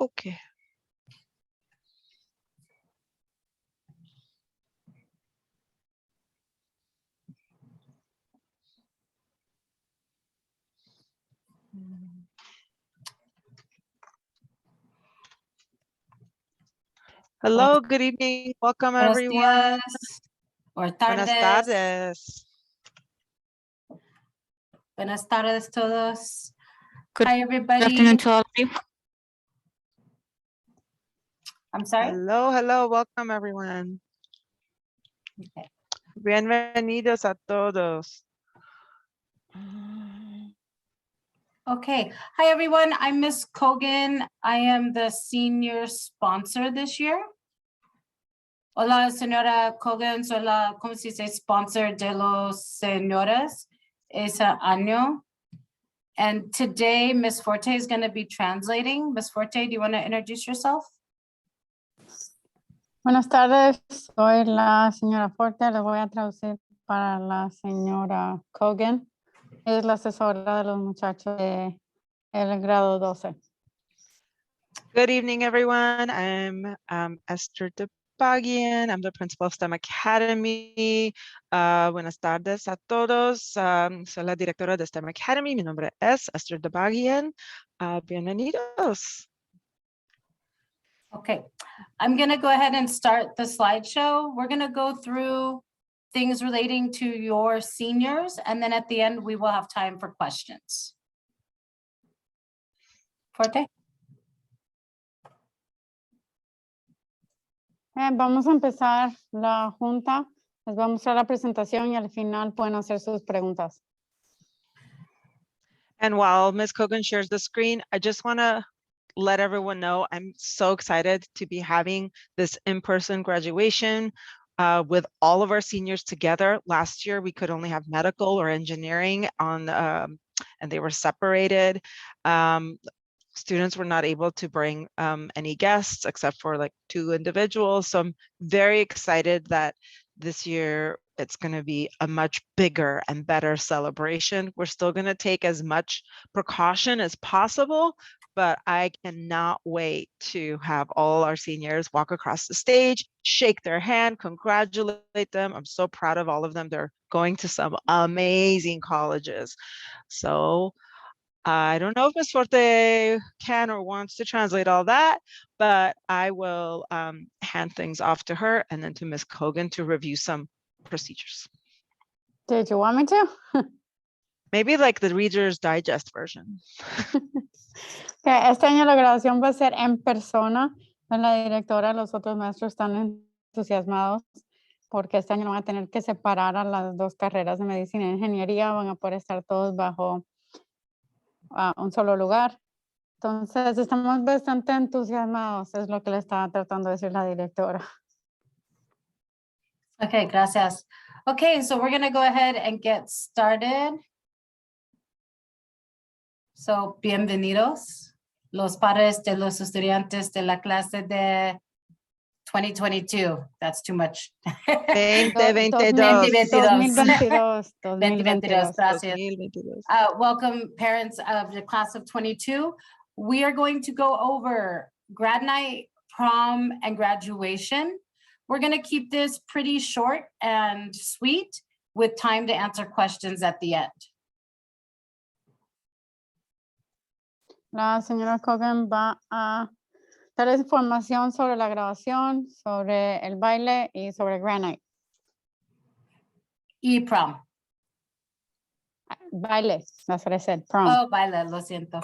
Okay. Hello, good evening. Welcome, Buenos everyone. días, or Buenas tardes. tardes. Buenas tardes todos. Good Hi, everybody. afternoon to all of you. I'm sorry. Hello, welcome, everyone. Okay. Bienvenidos a todos. Okay. Hi, everyone. I'm Miss Kogan. I am the senior sponsor this year. Hola, señora Kogan. Soy la, ¿cómo se dice? Sponsor de los señores ese año. And today, Miss Forte is going to be translating. Miss Forte, do you want to introduce yourself? Buenas tardes, soy la señora Forte, le voy a traducir para la señora Kogan. Es la asesora de los muchachos del grado 12. Good evening, everyone. I'm Esther Debagian. I'm the principal of STEM Academy. Buenas tardes a todos. Soy la directora de STEM Academy. Mi nombre es Esther Debagian. Bienvenidos. Okay, I'm going to go ahead and start the slideshow. We're going to go through things relating to your seniors, and then at the end, we will have time for questions. Forte? Vamos a empezar la junta. Les voy a mostrar la presentación y al final pueden hacer sus preguntas. And while Ms. Kogan shares the screen, I just want to let everyone know I'm so excited to be having this in-person graduation with all of our seniors together. Last year, we could only have medical or engineering on, and they were separated. Students were not able to bring any guests except for like 2 individuals. So I'm very excited that this year it's going to be a much bigger and better celebration. We're still going to take as much precaution as possible, but I cannot wait to have all our seniors walk across the stage, shake their hand, congratulate them. I'm so proud of all of them. They're going to some amazing colleges. So I don't know if Ms. Forte can or wants to translate all that, but I will hand things off to her and then to Ms. Kogan to review some procedures. Did you want me to? Maybe like the Reader's Digest version. Okay, este año la graduación va a ser en persona. La directora, los otros maestros están entusiasmados porque este año van a tener que separar a las 2 carreras de medicina e ingeniería. Van a poder estar todos bajo un solo lugar. Entonces, estamos bastante entusiasmados, es lo que le estaba tratando de decir la directora. Okay, gracias. Okay, so we're going to go ahead and get started. So, bienvenidos, los padres de los estudiantes de la clase de 2022. That's too much. 2022. 2022. 2022, gracias. 2022. Welcome, parents of the class of 22. We are going to go over grad night, prom, and graduation. We're going to keep this pretty short and sweet with time to answer questions at the end. La señora Kogan va a dar información sobre la graduación, sobre el baile y sobre Grad Night. Y prom. Baile, that's what I said, prom. Oh, baila, lo siento.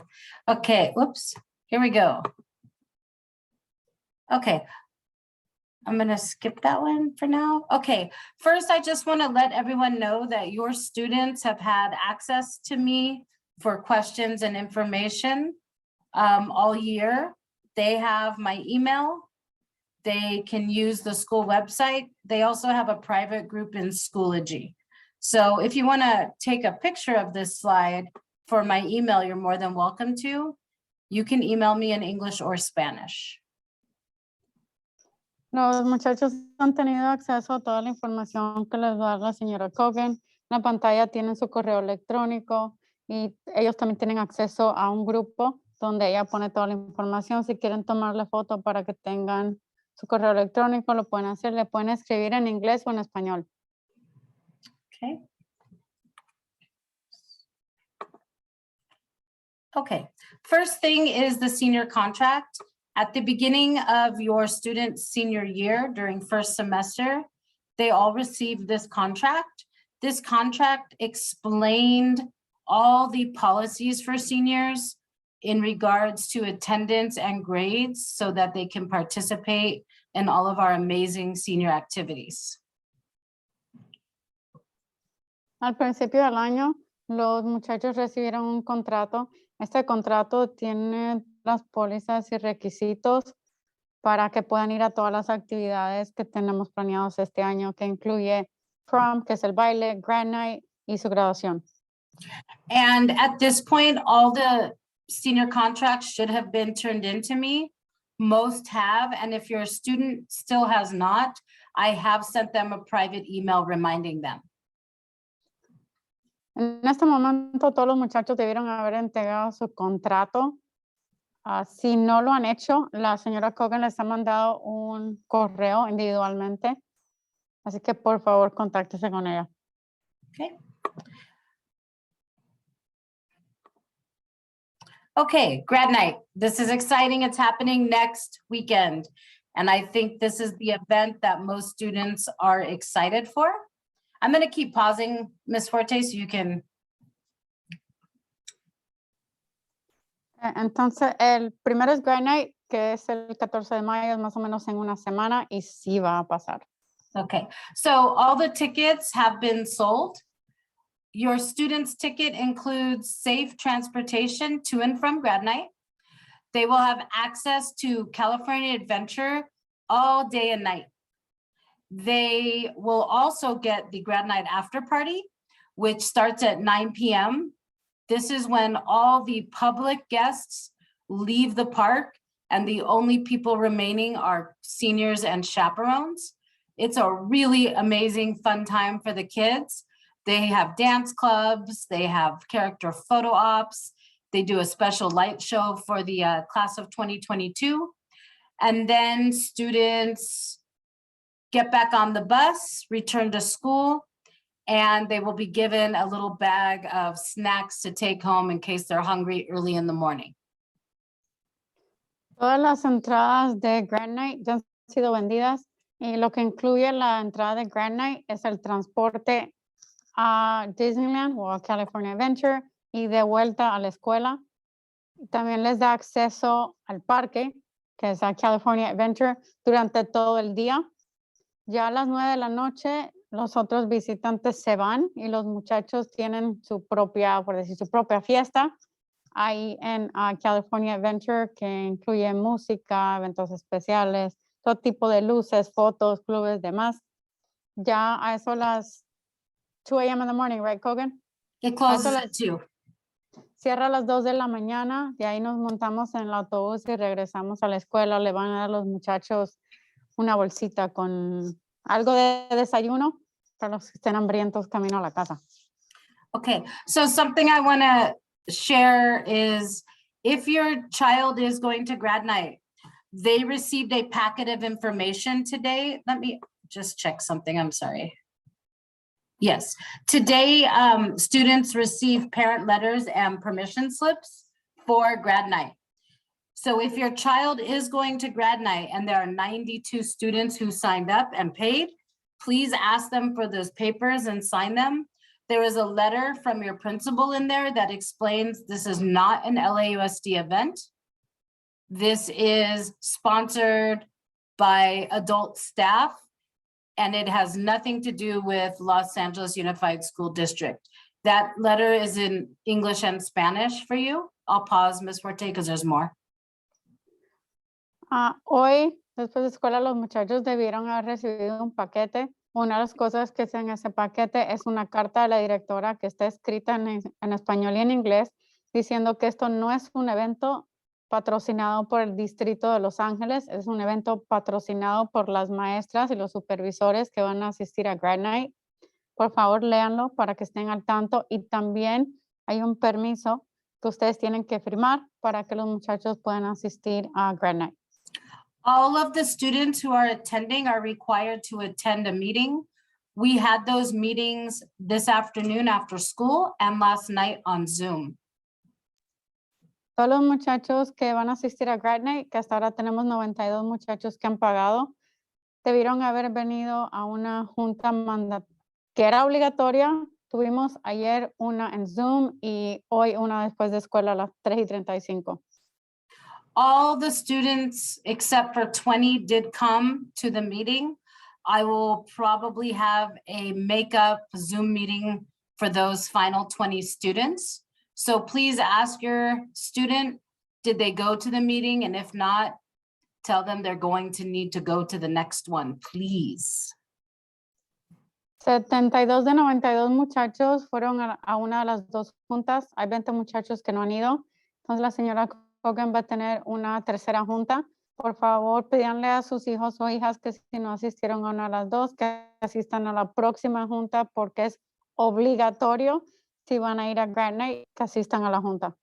Okay, whoops, here we go. Okay, I'm gonna skip that one for now. Okay, first I just wanna let everyone know that your students have had access to me for questions and information all year. They have my email. They can use the school website. They also have a private group in Schoology. So if you want to take a picture of this slide for my email, you're more than welcome to. You can email me in English or Spanish. Los muchachos han tenido acceso a toda la información que les va a dar la señora Kogan. La pantalla tiene su correo electrónico y ellos también tienen acceso a un grupo donde ella pone toda la información. Si quieren tomarle foto para que tengan su correo electrónico, lo pueden hacer. Le pueden escribir en inglés o en español. Okay. Okay, first thing is the senior contract. At the beginning of your student's senior year during first semester, they all received this contract. This contract explained all the policies for seniors in regards to attendance and grades so that they can participate in all of our amazing senior activities. Al principio del año, los muchachos recibieron un contrato. Este contrato tiene las pólizas y requisitos para que puedan ir a todas las actividades que tenemos planeados este año, que incluye Prom, que es el baile, Grad Night y su graduación. And at this point, all the senior contracts should have been turned in to me. Most have, and if your student still has not, I have sent them a private email reminding them. En este momento, todos los muchachos debieron haber entregado su contrato. Si no lo han hecho, la señora Cogan les ha mandado un correo individualmente. Así que, por favor, contáctese con ella. Okay. Okay, Grad Night. This is exciting. It's happening next weekend. And I think this is the event that most students are excited for. I'm going to keep pausing, Ms. Forte, so you can. Entonces, el primero es Grad Night, que es el 14 de mayo, más o menos en una semana, y sí va a pasar. Okay, so all the tickets have been sold. Your student's ticket includes safe transportation to and from Grad Night. They will have access to California Adventure all day and night. They will also get the Grad Night after party, which starts at 9 p.m. This is when all the public guests leave the park and the only people remaining are seniors and chaperones. It's a really amazing, fun time for the kids. They have dance clubs, they have character photo ops, they do a special light show for the class of 2022. And then students get back on the bus, return to school, and they will be given a little bag of snacks to take home in case they're hungry early in the morning. Todas las entradas de Grad Night ya han sido vendidas y lo que incluye la entrada de Grad Night es el transporte a Disneyland o a California Adventure y de vuelta a la escuela. También les da acceso al parque, que es a California Adventure, durante todo el día. Ya a las 9 de la noche, los otros visitantes se van y los muchachos tienen su propia, por decir, su propia fiesta ahí en California Adventure, que incluye música, eventos especiales, todo tipo de luces, fotos, clubes, demás. Ya a eso las 2 a.m. in the morning, right, Cogan? It closes at 2. Cierra a las 2 de la mañana, de ahí nos montamos en el autobús y regresamos a la escuela. Le van a dar a los muchachos una bolsita con algo de desayuno para los que estén hambrientos camino a la casa. Okay, so something I want to share is if your child is going to Grad Night, they received a packet of information today. Let me just check something, I'm sorry. Yes, today students receive parent letters and permission slips for Grad Night. So if your child is going to Grad Night and there are 92 students who signed up and paid, please ask them for those papers and sign them. There is a letter from your principal in there that explains this is not an LAUSD event. This is sponsored by adult staff, and it has nothing to do with Los Angeles Unified School District. That letter is in English and Spanish for you. I'll pause, Ms. Forte, because there's more. Hoy, después de escuela, los muchachos debieron haber recibido un paquete. Una de las cosas que está en ese paquete es una carta de la directora que está escrita en español y en inglés, diciendo que esto no es un evento patrocinado por el Distrito de Los Ángeles, es un evento patrocinado por las maestras y los supervisores que van a asistir a Grad Night. Por favor, léanlo para que estén al tanto. Y también hay un permiso que ustedes tienen que firmar para que los muchachos puedan asistir a Grad Night. All of the students who are attending are required to attend a meeting. We had those meetings this afternoon after school and last night on Zoom. Todos los muchachos que van a asistir a Grad Night, que hasta ahora tenemos 92 muchachos que han pagado, debieron haber venido a una junta que era obligatoria. Tuvimos ayer una en Zoom y hoy una después de escuela a las 3:35. All the students except for 20 did come to the meeting. I will probably have a makeup Zoom meeting for those final 20 students. So please ask your student, did they go to the meeting? And if not, tell them they're going to need to go to the next one, please. 72 de 92 muchachos fueron a una de las dos juntas. Hay 20 muchachos que no han ido. Entonces la señora Hogan va a tener una tercera junta. Por favor, pídanle a sus hijos o hijas que si no asistieron a una de las dos, que asistan a la próxima junta porque es obligatorio. Si van a ir a Grad Night, que asistan a la junta.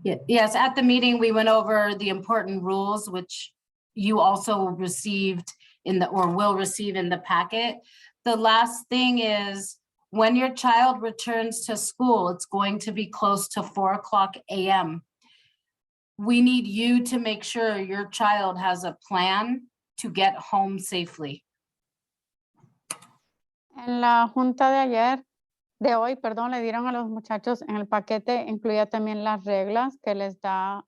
Yes, at the meeting, we went over the important rules, which you also received or will receive in the packet. The last thing is when your child returns to school, it's going to be close to 4:00 a.m. We need you to make sure your child has a plan to get home safely. En la junta de hoy, le dieron a los muchachos en el paquete, incluía también las reglas que les da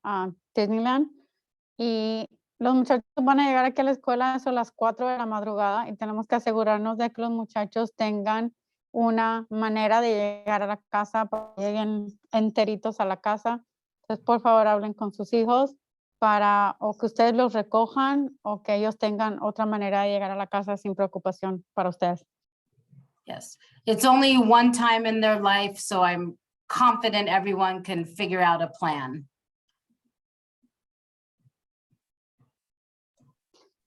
Disneyland. Y los muchachos van a llegar aquí a la escuela a las 4 de la madrugada y tenemos que asegurarnos de que los muchachos tengan una manera de llegar a la casa, para que lleguen enteritos a la casa. Entonces, por favor, hablen con sus hijos para o que ustedes los recojan o que ellos tengan otra manera de llegar a la casa sin preocupación para ustedes. Yes, it's only one time in their life, so I'm confident everyone can figure out a plan.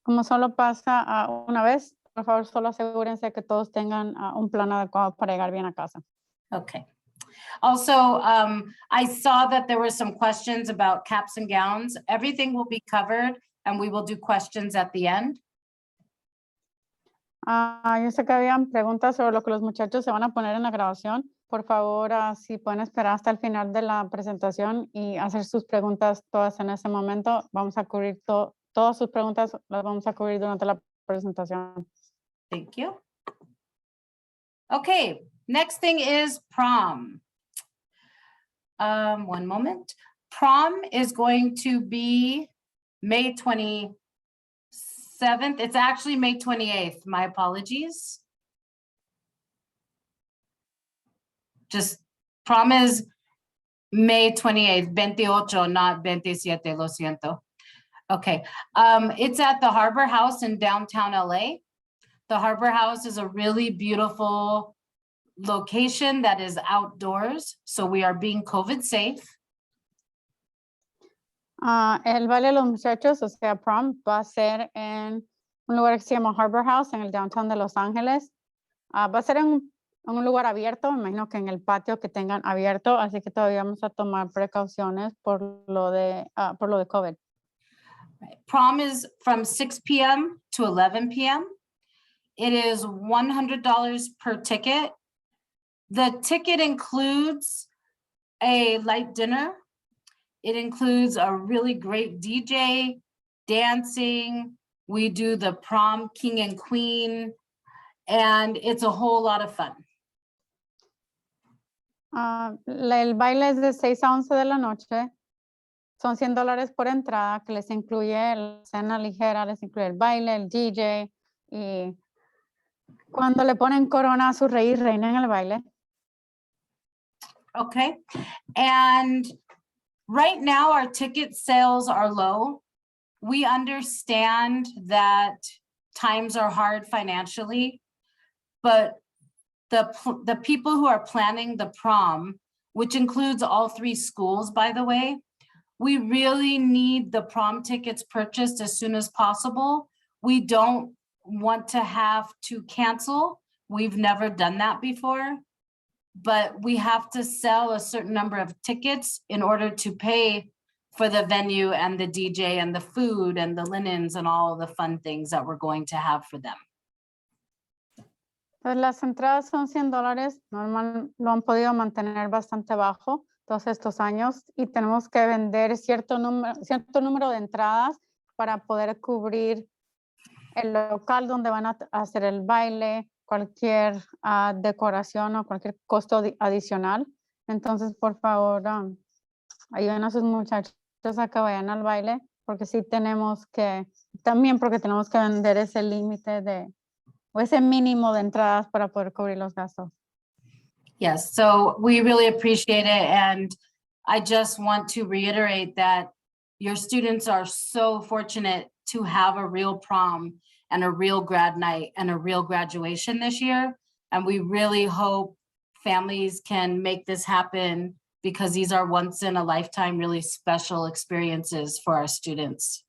Como solo pasa una vez, por favor, solo asegúrense que todos tengan un plan adecuado para llegar bien a casa. Okay. Also, I saw that there were some questions about caps and gowns. Everything will be covered and we will do questions at the end. Yo sé que habían preguntas sobre lo que los muchachos se van a poner en la grabación. Por favor, si pueden esperar hasta el final de la presentación y hacer sus preguntas todas en ese momento. Vamos a cubrir todas sus preguntas, las vamos a cubrir durante la presentación. Thank you. Okay, next thing is prom. One moment. Prom is going to be May 27th. It's actually May 28th. My apologies. Just prom is May 28th, 28, not 27, lo siento. Okay, it's at the Harbor House in downtown LA. The Harbor House is a really beautiful location that is outdoors, so we are being COVID safe. El baile de los muchachos, o sea, prom, va a ser en un lugar que se llama Harbor House, en el downtown de Los Ángeles. Va a ser en un lugar abierto, me imagino que en el patio que tengan abierto, así que todavía vamos a tomar precauciones por lo de COVID. Prom is from 6 p.m. to 11 p.m. It is $100 per ticket. The ticket includes a light dinner. It includes a really great DJ, dancing. We do the prom king and queen, and it's a whole lot of fun. El baile es de 6 a 11 de la noche. Son $100 por entrada, que les incluye la cena ligera, les incluye el baile, el DJ. Y cuando le ponen corona a su rey y reina en el baile. Okay, and right now our ticket sales are low. We understand that times are hard financially, but the people who are planning the prom, which includes all 3 schools, by the way, we really need the prom tickets purchased as soon as possible. We don't want to have to cancel. We've never done that before. but we have to sell a certain number of tickets in order to pay for the venue and the DJ and the food and the linens and all the fun things that we're going to have for them. Pues las entradas son $100, normal, lo han podido mantener bastante bajo todos estos años y tenemos que vender cierto número de entradas para poder cubrir el local donde van a hacer el baile, cualquier decoración o cualquier costo adicional. Entonces, por favor, ayuden a sus muchachos a que vayan al baile, porque sí tenemos que, también porque tenemos que vender ese límite o ese mínimo de entradas para poder cubrir los gastos. Yes, so we really appreciate it. And I just want to reiterate that your students are so fortunate to have a real prom and a real grad night and a real graduation this year. And we really hope families can make this happen because these are once in a lifetime, really special experiences for our students.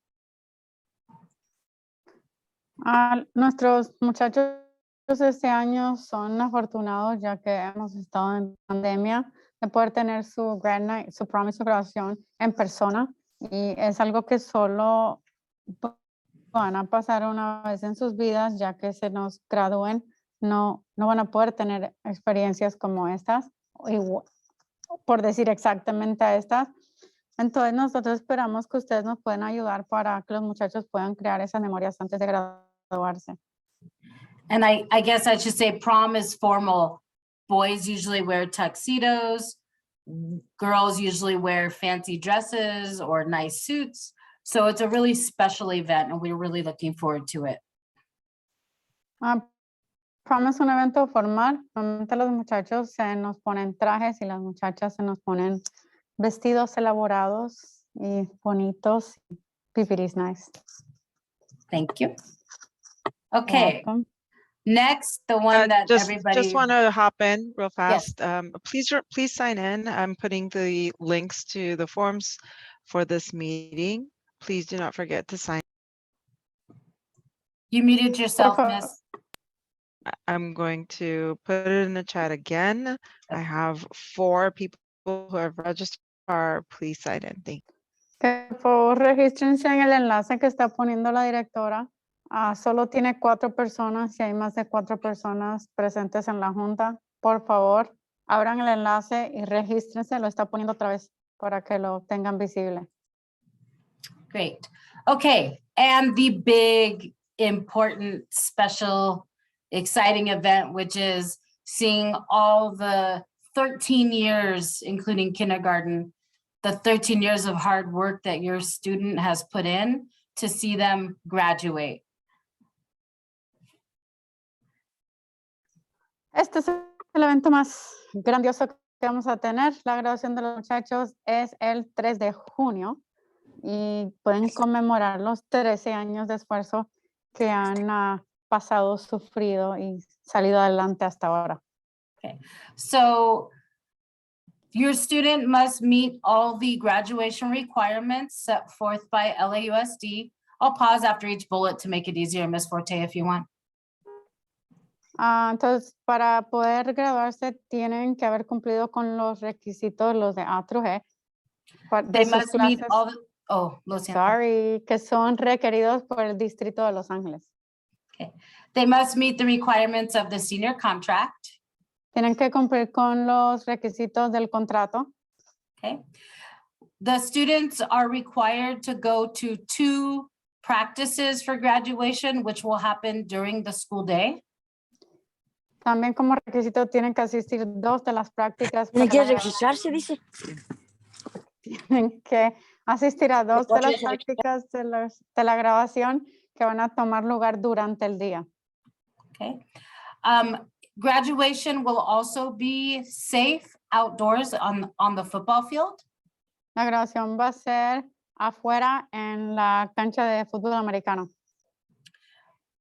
Nuestros muchachos este año son afortunados ya que hemos estado en pandemia de poder tener su Grad Night, su prom y su graduación en persona, y es algo que solo van a pasar una vez en sus vidas, ya que se nos gradúen, no van a poder tener experiencias como estas, por decir exactamente a estas. Entonces nosotros esperamos que ustedes nos puedan ayudar para que los muchachos puedan crear esas memorias antes de graduarse. And I guess I should say prom is formal. Boys usually wear tuxedos. Girls usually wear fancy dresses or nice suits. So it's a really special event and we're really looking forward to it. Prom es un evento formal. Normalmente los muchachos se nos ponen trajes y las muchachas se nos ponen vestidos elaborados y bonitos. Pipiris nice. Thank you. Okay. Welcome. Next, the one that just everybody. want to hop in real Yes. fast. Please sign in. I'm putting the links to the forms for this meeting. Please do not forget to sign. You muted yourself, Miss. I'm going to put it in the chat again. I have 4 people who have registered. Please sign in. Thank you. Que por favor regístrense en el enlace que está poniendo la directora. Solo tiene 4 personas. Si hay más de 4 personas presentes en la junta, por favor, abran el enlace y regístrense. Lo está poniendo otra vez para que lo tengan visible. Great. Okay. And the big, important, special, exciting event, which is seeing all the 13 years, including kindergarten, the 13 years of hard work that your student has put in to see them graduate. Este es el evento más grandioso que vamos a tener. La graduación de los muchachos es el 3 de junio y pueden conmemorar los 13 años de esfuerzo que han pasado, sufrido y salido adelante hasta ahora. Okay, so your student must meet all the graduation requirements set forth by LAUSD. I'll pause after each bullet to make it easier, Ms. Forte, if you want. Entonces, para poder graduarse, tienen que haber cumplido con los requisitos, los de A through G. They must meet all the, oh, lo siento. Sorry, que son requeridos por el Distrito de Los Ángeles. Okay. They must meet the requirements of the senior contract. Tienen que cumplir con los requisitos del contrato. Okay. The students are required to go to 2 practices for graduation, which will happen during the school day. También como requisito tienen que asistir 2 de las prácticas. ¿Tiene que registrarse, dice? Tienen que asistir a 2 de las prácticas de la grabación que van a tomar lugar durante el día. Okay. Graduation will also be safe outdoors on the football field. La grabación va a ser afuera en la cancha de fútbol americano.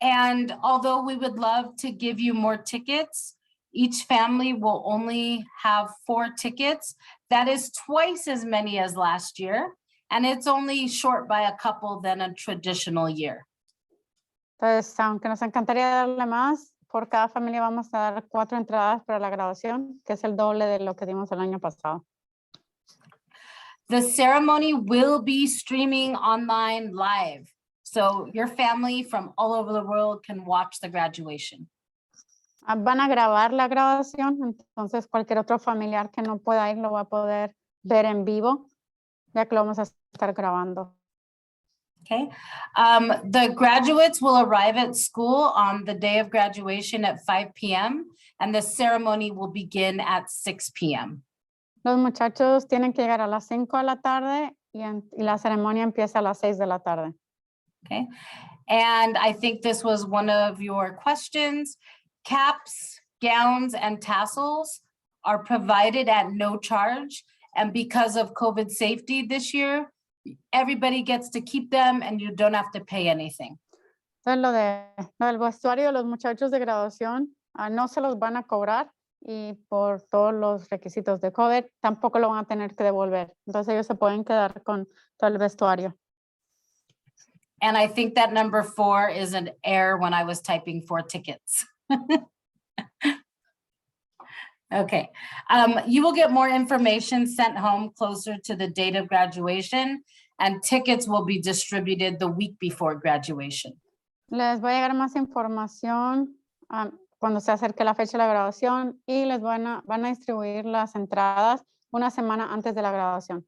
And although we would love to give you more tickets, each family will only have 4 tickets. That is twice as many as last year. And it's only short by a couple than a traditional year. Entonces, aunque nos encantaría darle más, por cada familia vamos a dar 4 entradas para la graduación, que es el doble de lo que dimos el año pasado. The ceremony will be streaming online live. So your family from all over the world can watch the graduation. Van a grabar la graduación, entonces cualquier otro familiar que no pueda ir lo va a poder ver en vivo, ya que lo vamos a estar grabando. Okay. The graduates will arrive at school on the day of graduation at 5 p.m. and the ceremony will begin at 6 p.m. Los muchachos tienen que llegar a las 5 de la tarde y la ceremonia empieza a las 6 de la tarde. Okay. And I think this was one of your questions. Caps, gowns, and tassels are provided at no charge. And because of COVID safety this year, everybody gets to keep them and you don't have to pay anything. Entonces lo del vestuario de los muchachos de graduación no se los van a cobrar y por todos los requisitos de COVID tampoco lo van a tener que devolver. Entonces ellos se pueden quedar con todo el vestuario. And I think that number 4 is an error when I was typing 4 tickets. Okay, you will get more information sent home closer to the date of graduation and tickets will be distributed the week before graduation. Les va a llegar más información cuando se acerque la fecha de la graduación y les van a distribuir las entradas una semana antes de la graduación.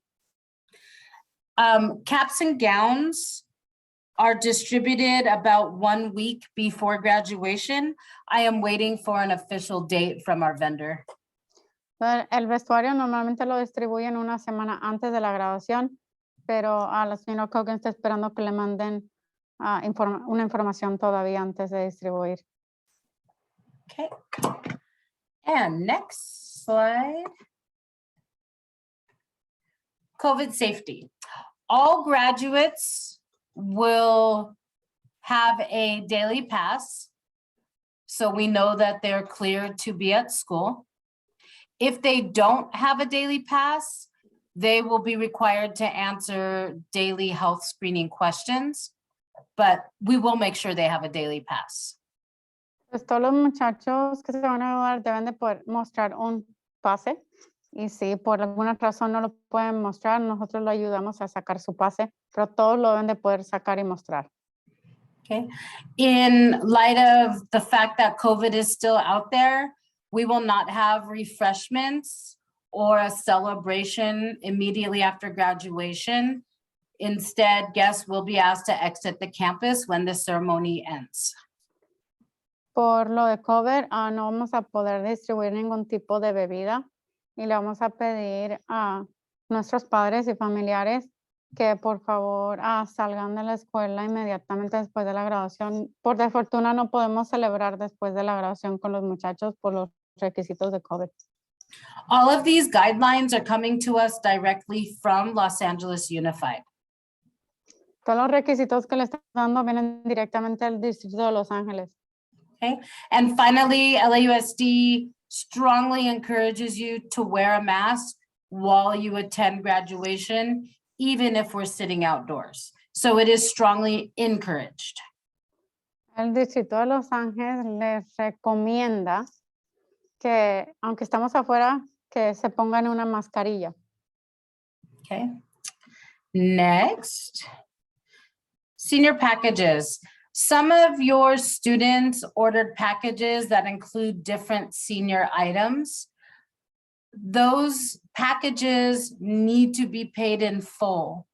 Caps and gowns are distributed about 1 week before graduation. I am waiting for an official date from our vendor. El vestuario normalmente lo distribuyen una semana antes de la graduación, pero a la señora Cogan está esperando que le manden una información todavía antes de distribuir. Okay. And next slide. COVID safety. All graduates will have a daily pass, so we know that they're cleared to be at school. If they don't have a daily pass, they will be required to answer daily health screening questions, but we will make sure they have a daily pass. Pues todos los muchachos que se van a graduar deben de poder mostrar un pase y si por alguna razón no lo pueden mostrar, nosotros lo ayudamos a sacar su pase, pero todos lo deben de poder sacar y mostrar. Okay. In light of the fact that COVID is still out there, we will not have refreshments or a celebration immediately after graduation. Instead, guests will be asked to exit the campus when the ceremony ends. Por lo de COVID, no vamos a poder distribuir ningún tipo de bebida y le vamos a pedir a nuestros padres y familiares que por favor salgan de la escuela inmediatamente después de la graduación. Por desfortuna no podemos celebrar después de la graduación con los muchachos por los requisitos de COVID. All of these guidelines are coming to us directly from Los Angeles Unified. Todos los requisitos que le están dando vienen directamente del Distrito de Los Ángeles. Okay. And finally, LAUSD strongly encourages you to wear a mask while you attend graduation, even if we're sitting outdoors. So it is strongly encouraged. El Distrito de Los Ángeles les recomienda que, aunque estamos afuera, que se pongan una mascarilla. Okay. Next, senior packages. Some of your students ordered packages that include different senior items. Those packages need to be paid in full,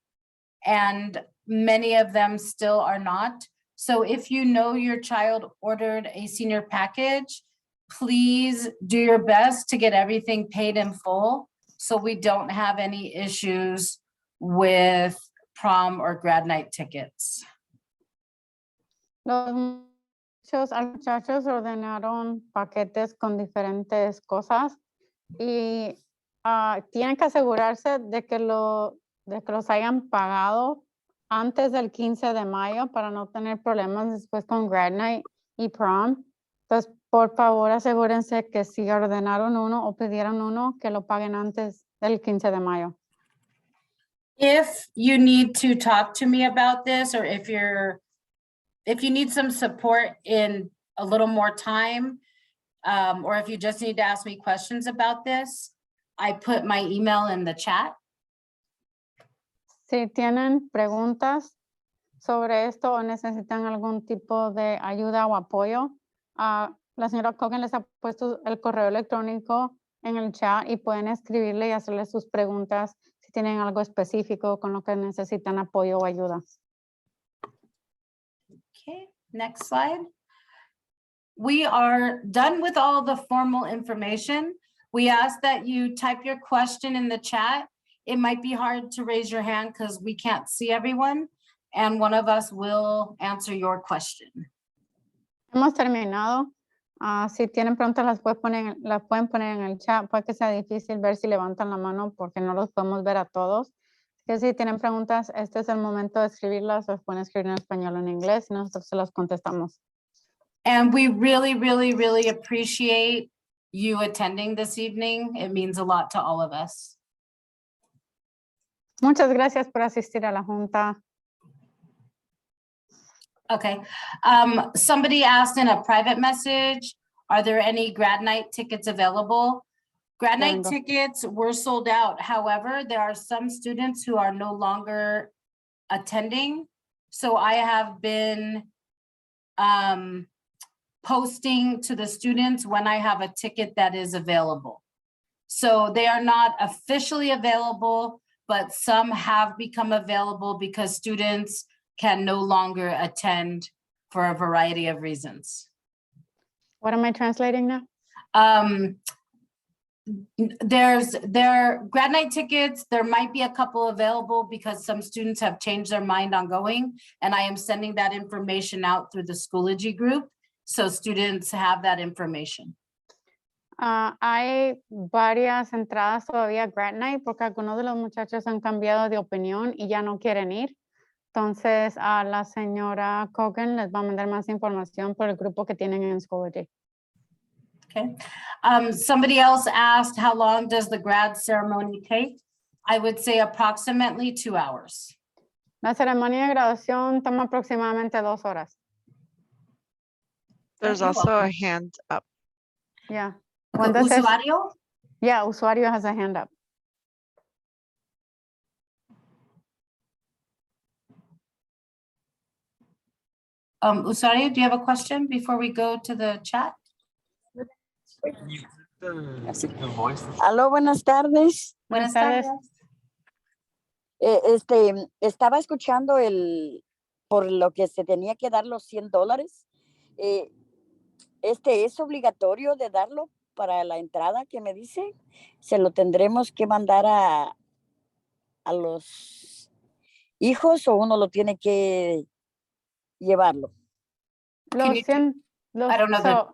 and many of them still are not. So if you know your child ordered a senior package, please do your best to get everything paid in full so we don't have any issues with prom or grad night tickets. Los muchachos ordenaron paquetes con diferentes cosas y tienen que asegurarse de que los hayan pagado antes del 15 de mayo para no tener problemas después con Grad Night y Prom. Entonces, por favor, asegúrense que si ordenaron uno o pidieron uno, que lo paguen antes del 15 de mayo. If you need to talk to me about this, or if you need some support in a little more time, or if you just need to ask me questions about this, I put my email in the chat. Si tienen preguntas sobre esto o necesitan algún tipo de ayuda o apoyo, la señora Cogan les ha puesto el correo electrónico en el chat y pueden escribirle y hacerle sus preguntas si tienen algo específico con lo que necesitan apoyo o ayuda. Okay, next slide. We are done with all the formal information. We ask that you type your question in the chat. It might be hard to raise your hand because we can't see everyone, and one of us will answer your question. Hemos terminado. Si tienen preguntas las pueden poner en el chat. Puede que sea difícil ver si levantan la mano porque no los podemos ver a todos. Que si tienen preguntas, este es el momento de escribirlas. Los pueden escribir en español o en inglés y nosotros se las contestamos. And we really, really, really appreciate you attending this evening. It means a lot to all of us. Muchas gracias por asistir a la junta. Okay, somebody asked in a private message, are there any grad night tickets available? Grad night Bingo. tickets were sold out. However, there are some students who are no longer attending. So I have been posting to the students when I have a ticket that is available. So they are not officially available, but some have become available because students can no longer attend for a variety of reasons. What am I translating now? There grad night tickets, there might be a couple available because some students have changed their mind on going, and I am sending that information out through the Schoology group, so students have that information. Hay varias entradas todavía Grad Night porque algunos de los muchachos han cambiado de opinión y ya no quieren ir. Entonces, la señora Cogan les va a mandar más información por el grupo que tienen en Schoology. Okay. Somebody else asked, how long does the grad ceremony take? I would say approximately 2 hours. La ceremonia de graduación toma aproximadamente 2 horas. There's You're also a welcome. hand up. Yeah. Usuario? Yeah, usuario has a hand up. Usuario, do you have a question before we go to the chat? Aló, buenas tardes. Buenas tardes. Estaba escuchando por lo que se tenía que dar los $100. ¿Es obligatorio de darlo para la entrada que me dice? ¿Se lo tendremos que mandar a los hijos o uno lo tiene que llevarlo? Can you I don't know the-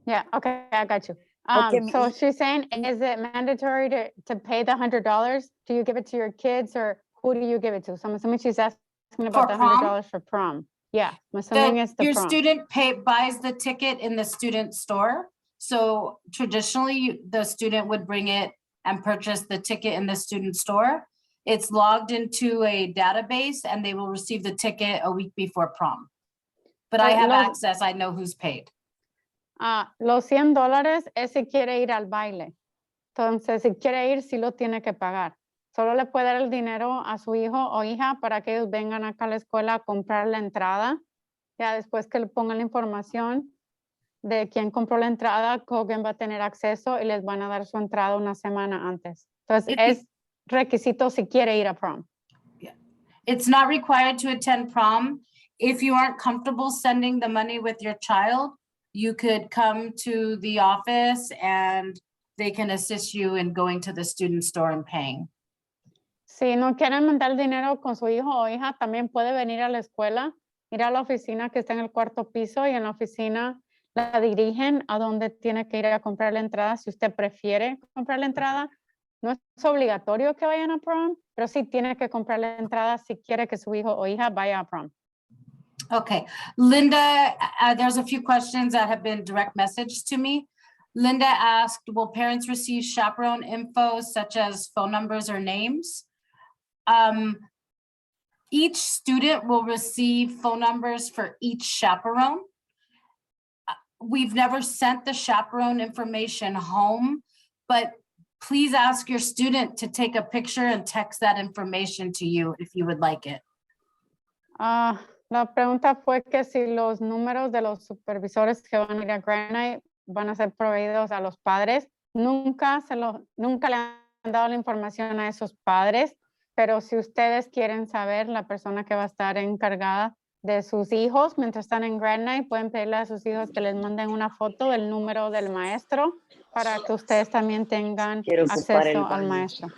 Yeah, okay, I got you. Okay, So she's saying, is it mandatory to pay the $100? Do you give it to your kids or who do you give it to? So I'm assuming she's asking about the prom? $100 for prom. Yeah, I'm assuming it's the Your prom. student buys the ticket in the student store. So traditionally, the student would bring it and purchase the ticket in the student store. It's logged into a database and they will receive the ticket a week before prom. But I have access, I know who's paid. Los $100 es si quiere ir al baile. Entonces, si quiere ir, sí lo tiene que pagar. Solo le puede dar el dinero a su hijo o hija para que ellos vengan acá a la escuela a comprar la entrada. Ya después que le pongan la información de quién compró la entrada, Cogan va a tener acceso y les van a dar su entrada una semana antes. Entonces, es requisito si quiere ir a prom. It's not required to attend prom. If you aren't comfortable sending the money with your child, you could come to the office and they can assist you in going to the student store and paying. Si no quieren mandar dinero con su hijo o hija, también puede venir a la escuela, ir a la oficina que está en el 4º piso y en la oficina la dirigen a donde tiene que ir a comprar la entrada. Si usted prefiere comprar la entrada, no es obligatorio que vayan a prom, pero sí tiene que comprar la entrada si quiere que su hijo o hija vaya a prom. Okay, Linda, there's a few questions that have been direct messaged to me. Linda asked, will parents receive chaperone info such as phone numbers or names? Each student will receive phone numbers for each chaperone. we've never sent the chaperone information home, but please ask your student to take a picture and text that information to you if you would like it. La pregunta fue que si los números de los supervisores que van a ir a Grad Night van a ser proveídos a los padres. Nunca le han dado la información a esos padres, pero si ustedes quieren saber la persona que va a estar encargada de sus hijos mientras están en Grad Night, pueden pedirle a sus hijos que les manden una foto del número del maestro para que ustedes también tengan Quiero ocupar el acceso al baño. maestro.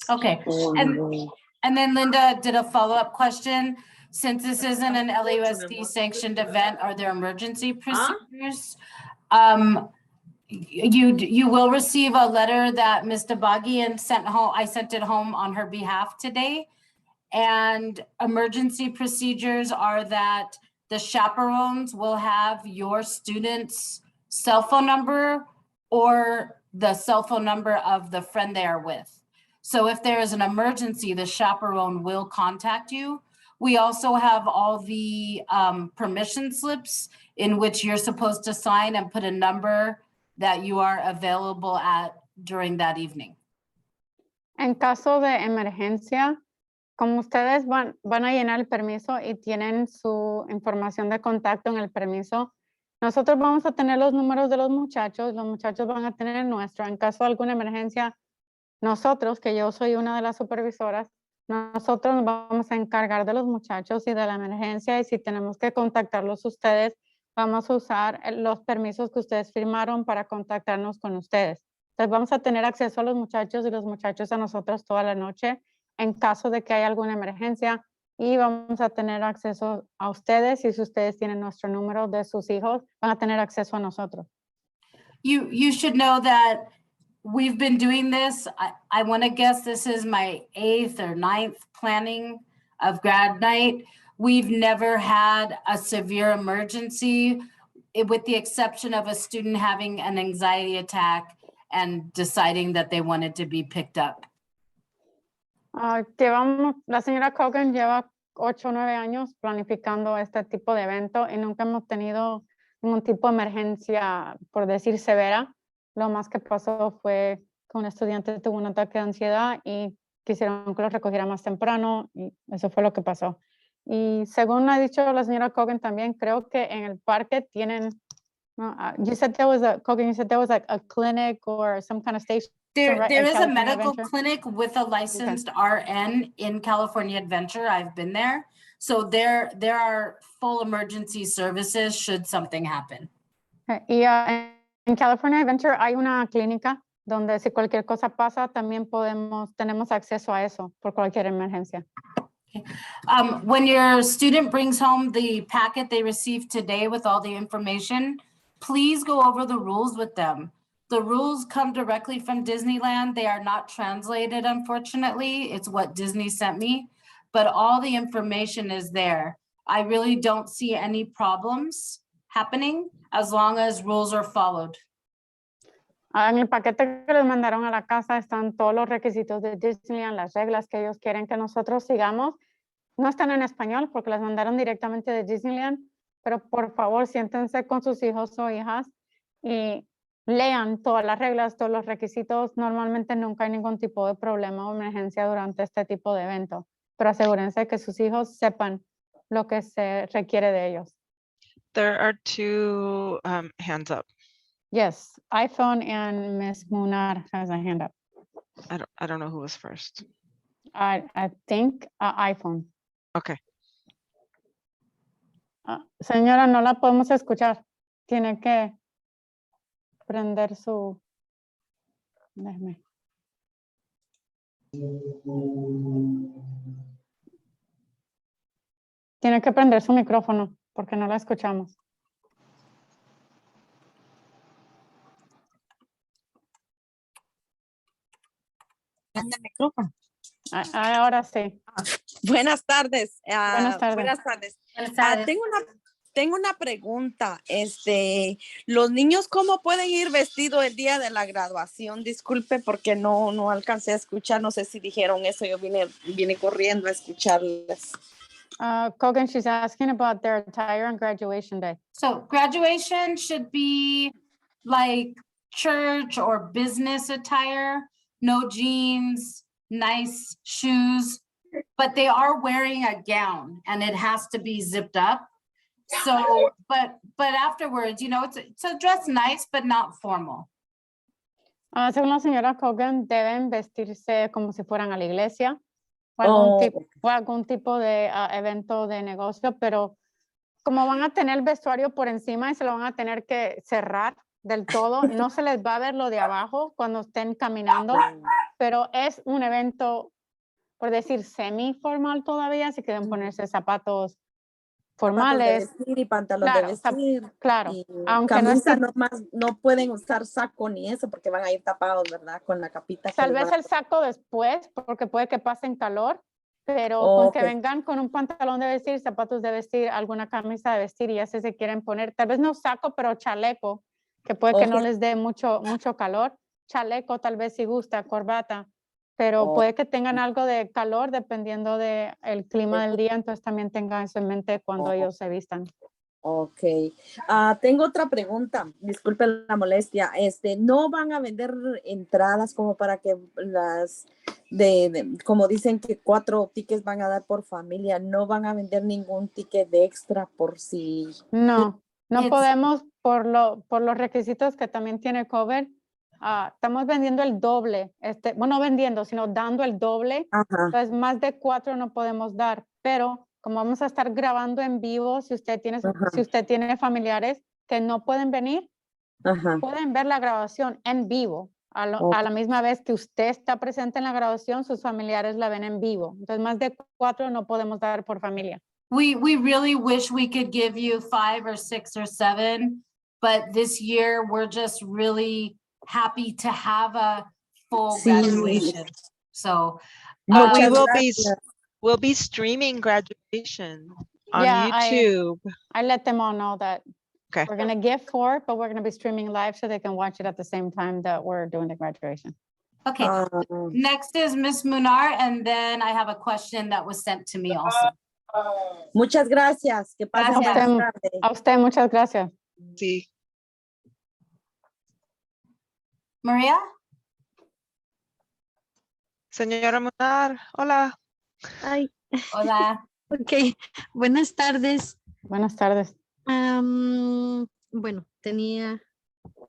Okay, and then Linda did a follow-up question. Since this isn't an LAUSD sanctioned event, are there emergency procedures? You will receive a letter that Ms. Debagian sent home. I sent it home on her behalf today. And emergency procedures are that the chaperones will have your student's cell phone number or the cell phone number of the friend they are with. So if there is an emergency, the chaperone will contact you. We also have all the permission slips in which you're supposed to sign and put a number that you are available at during that evening. En caso de emergencia, como ustedes van a llenar el permiso y tienen su información de contacto en el permiso, nosotros vamos a tener los números de los muchachos van a tener el nuestro. En caso de alguna emergencia, nosotros, que yo soy una de las supervisoras, nosotros nos vamos a encargar de los muchachos y de la emergencia, y si tenemos que contactarlos ustedes, vamos a usar los permisos que ustedes firmaron para contactarnos con ustedes. Entonces vamos a tener acceso a los muchachos y los muchachos a nosotros toda la noche en caso de que haya alguna emergencia, y vamos a tener acceso a ustedes, y si ustedes tienen nuestro número de sus hijos, van a tener acceso a nosotros. You should know that we've been doing this. I want to guess this is my 8th or 9th planning of Grad Night. We've never had a severe emergency, with the exception of a student having an anxiety attack and deciding that they wanted to be picked up. La señora Cogan lleva 8 o 9 años planificando este tipo de evento y nunca hemos tenido ningún tipo de emergencia, por decir, severa. Lo más que pasó fue que un estudiante tuvo un ataque de ansiedad y quisieron que lo recogiera más temprano, y eso fue lo que pasó. Y según ha dicho la señora Cogan también, creo que en el parque tienen, you said there was a clinic or some kind of station. There right, is a California medical Adventure? clinic with a licensed RN in California Adventure. I've been there. So there are full emergency services should something happen. Y en California Adventure hay una clínica donde si cualquier cosa pasa, también tenemos acceso a eso por cualquier emergencia. When your student brings home the packet they received today with all the information, please go over the rules with them. The rules come directly from Disneyland. They are not translated, unfortunately. It's what Disney sent me, but all the information is there. I really don't see any problems happening as long as rules are followed. En el paquete que les mandaron a la casa están todos los requisitos de Disneyland, las reglas que ellos quieren que nosotros sigamos. No están en español porque las mandaron directamente de Disneyland, pero por favor siéntense con sus hijos o hijas y lean todas las reglas, todos los requisitos. Normalmente nunca hay ningún tipo de problema o emergencia durante este tipo de evento, pero asegúrense que sus hijos sepan lo que se requiere de ellos. There are 2 hands up. Yes, iPhone and Ms. Munar has a hand up. I don't know who was first. I think iPhone. Okay. Señora, no la podemos escuchar. Tiene que prender su... Déjeme. Tiene que prender su micrófono porque no la escuchamos. Anda el micrófono. Ahora sí. Buenas tardes. Buenas tardes. Buenas tardes. Buenas tardes. Tengo una pregunta. Los niños, ¿cómo pueden ir vestidos el día de la graduación? Disculpe porque no alcancé a escuchar. No sé si dijeron eso. Yo vine corriendo a escucharles. Kogan, she's asking about their attire on graduation day. So graduation should be like church or business attire, no jeans, nice shoes, but they are wearing a gown and it has to be zipped up. So, but afterwards, you know, it's a dress nice, but not formal. Según la señora Kogan, deben vestirse como si fueran a la iglesia o algún tipo de evento de negocio, pero como van a tener el vestuario por encima y se lo van a tener que cerrar del todo, no se les va a ver lo de abajo cuando estén caminando, pero es un evento, por decir, semi-formal todavía, así que deben ponerse zapatos formales. Zapatos de vestir y pantalón Claro, de vestir. Claro, Y aunque no camisa esté- no pueden usar saco ni eso porque van a ir tapados, ¿verdad? Con la capita. que Tal les vez van a- el saco después, porque puede que pasen calor, pero con que Ok. vengan con un pantalón de vestir, zapatos de vestir, alguna camisa de vestir y ya si se quieren poner, tal vez no saco, pero chaleco, que puede que no Ok. les dé mucho calor. Chaleco tal vez si gusta, corbata, pero Ok. puede que tengan algo de calor dependiendo del clima del día, entonces también tengan eso en mente cuando ellos se vistan. Ok. Tengo otra pregunta. Disculpen la molestia. ¿No van a vender entradas como para que las como dicen que 4 tickets van a dar por familia? ¿No van a vender ningún ticket de extra por si? No It's- podemos por los requisitos que también tiene cover. Estamos vendiendo el doble, bueno, vendiendo, sino dando el doble. Ajá. Entonces, más de 4 no podemos dar, pero como vamos a estar grabando en vivo, si usted tiene familiares que no pueden venir, Ajá. pueden ver la grabación en vivo. A la misma vez que usted está presente en la grabación, sus familiares la ven en vivo. Entonces, más de 4 no podemos dar por familia. We really wish we could give you 5 or 6 or 7, but this year we're just really happy to have a full Sí. graduation. So, But we Muchas will gracias. we'll be streaming graduation on Yeah, YouTube. I let them all know that Okay. we're going to give 4, but we're going to be streaming live so they can watch it at the same time that we're doing the graduation. okay, next is Miss Munar, and then I have a question that was sent to me also. Muchas gracias. Que pasen Gracias. buenas tardes. A usted, muchas gracias. Sí. Maria? Señora Munar, hola. Ay, Hola. ok. Buenas tardes. Buenas tardes. Bueno, tenía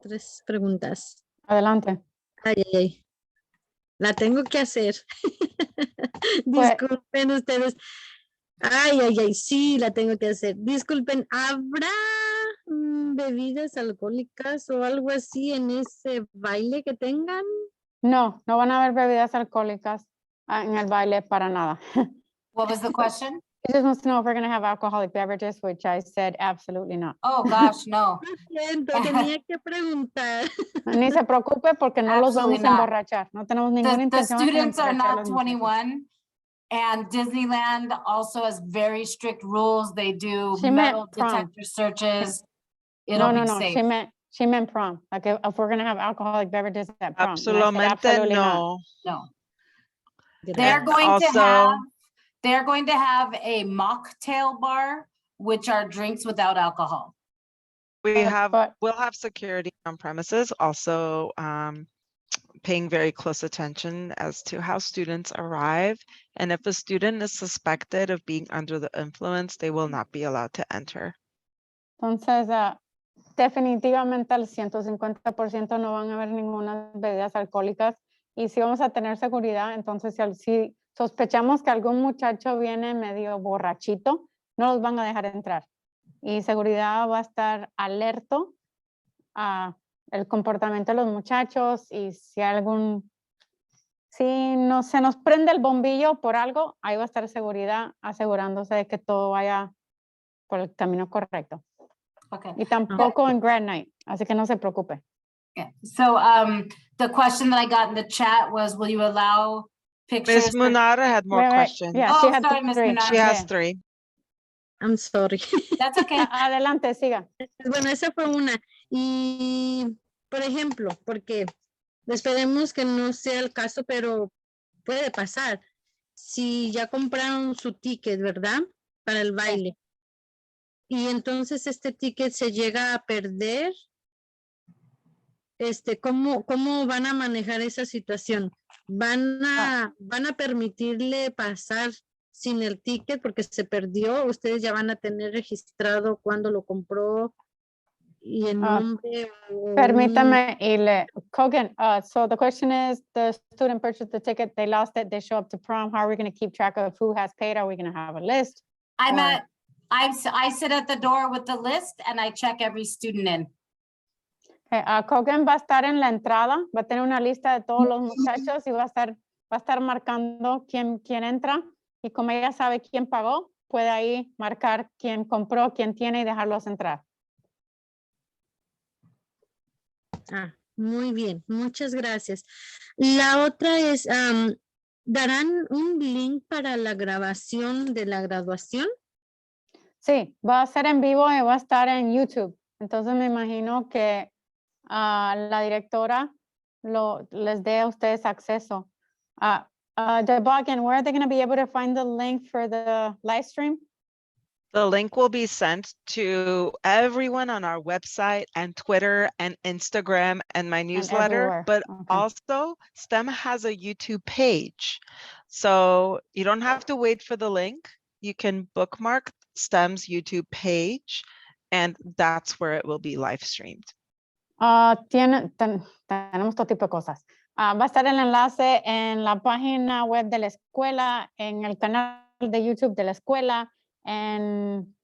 3 preguntas. Adelante. Ay. La tengo que hacer. Pues- Disculpen ustedes. Ay, sí, la tengo que hacer. Disculpen, ¿habrá bebidas alcohólicas o algo así en ese baile que tengan? No van a haber bebidas alcohólicas en el baile para nada. What was the question? He just wants to know if we're going to have alcoholic beverages, which I said absolutely not. Oh, gosh, no. Lo siento, tenía que preguntar. Ni se preocupe porque no los vamos Absolutely a not. emborrachar. No tenemos ninguna The intención de students are emborrachar a not los muchachos. 21, and Disneyland also has very strict rules. They do She meant metal prom. detector searches. It'll No. be safe. She meant prom. Like if we're going to have alcoholic beverages at prom. And I said Absolutamente absolutely not. no. No. They're And going to have a mocktail bar, which are drinks without alcohol. we'll have security on premises, also paying very close attention as to how students arrive. And if a student is suspected of being under the influence, they will not be allowed to enter. Entonces, definitivamente al 150% no van a haber ninguna bebidas alcohólicas y si vamos a tener seguridad, entonces si sospechamos que algún muchacho viene medio borrachito, no los van a dejar entrar. Y seguridad va a estar alerto a el comportamiento de los muchachos y si no se nos prende el bombillo por algo, ahí va a estar seguridad asegurándose de que todo vaya por el camino correcto. Okay. Y tampoco en Grad Night, así que no se preocupe. Yeah. So the question that I got in the chat was, will you allow pictures? Ms. Munara had more Wait, questions. Yeah, Oh, she had sorry, Ms. 3. Munara. She has Yeah. 3. I'm sorry. That's okay. Adelante, siga. Bueno, esa fue una. Y, por ejemplo, porque esperemos que no sea el caso, pero puede pasar. Si ya compraron su ticket, ¿verdad? para el baile. Y entonces este ticket se llega a perder. ¿Cómo van a manejar esa situación? ¿Van a permitirle pasar sin el ticket porque se perdió? ¿Ustedes ya van a tener registrado cuándo lo compró y el nombre? Permítame, Kogan, so the question is, the student purchased the ticket, they lost it, they show up to prom, how are we going to keep track of who has paid? Are we going to have a list? I sit at the door with the list and I check every student in. Kogan va a estar en la entrada, va a tener una lista de todos los muchachos y va a estar marcando quién entra, y como ella sabe quién pagó, puede ahí marcar quién compró, quién tiene y dejarlos entrar. Muy bien, muchas gracias. La otra es, ¿darán un link para la grabación de la graduación? Sí, va a ser en vivo y va a estar en YouTube. Entonces me imagino que la directora les dé a ustedes acceso. Again, where are they going to be able to find the link for the live stream? The link will be sent to everyone on our website and Twitter and Instagram and my newsletter, everywhere. but Okay. also STEM has a YouTube page. So you don't have to wait for the link. You can bookmark STEM's YouTube page, and that's where it will be live streamed. Tenemos todo tipo de cosas. Va a estar el enlace en la página web de la escuela, en el canal de YouTube de la escuela, en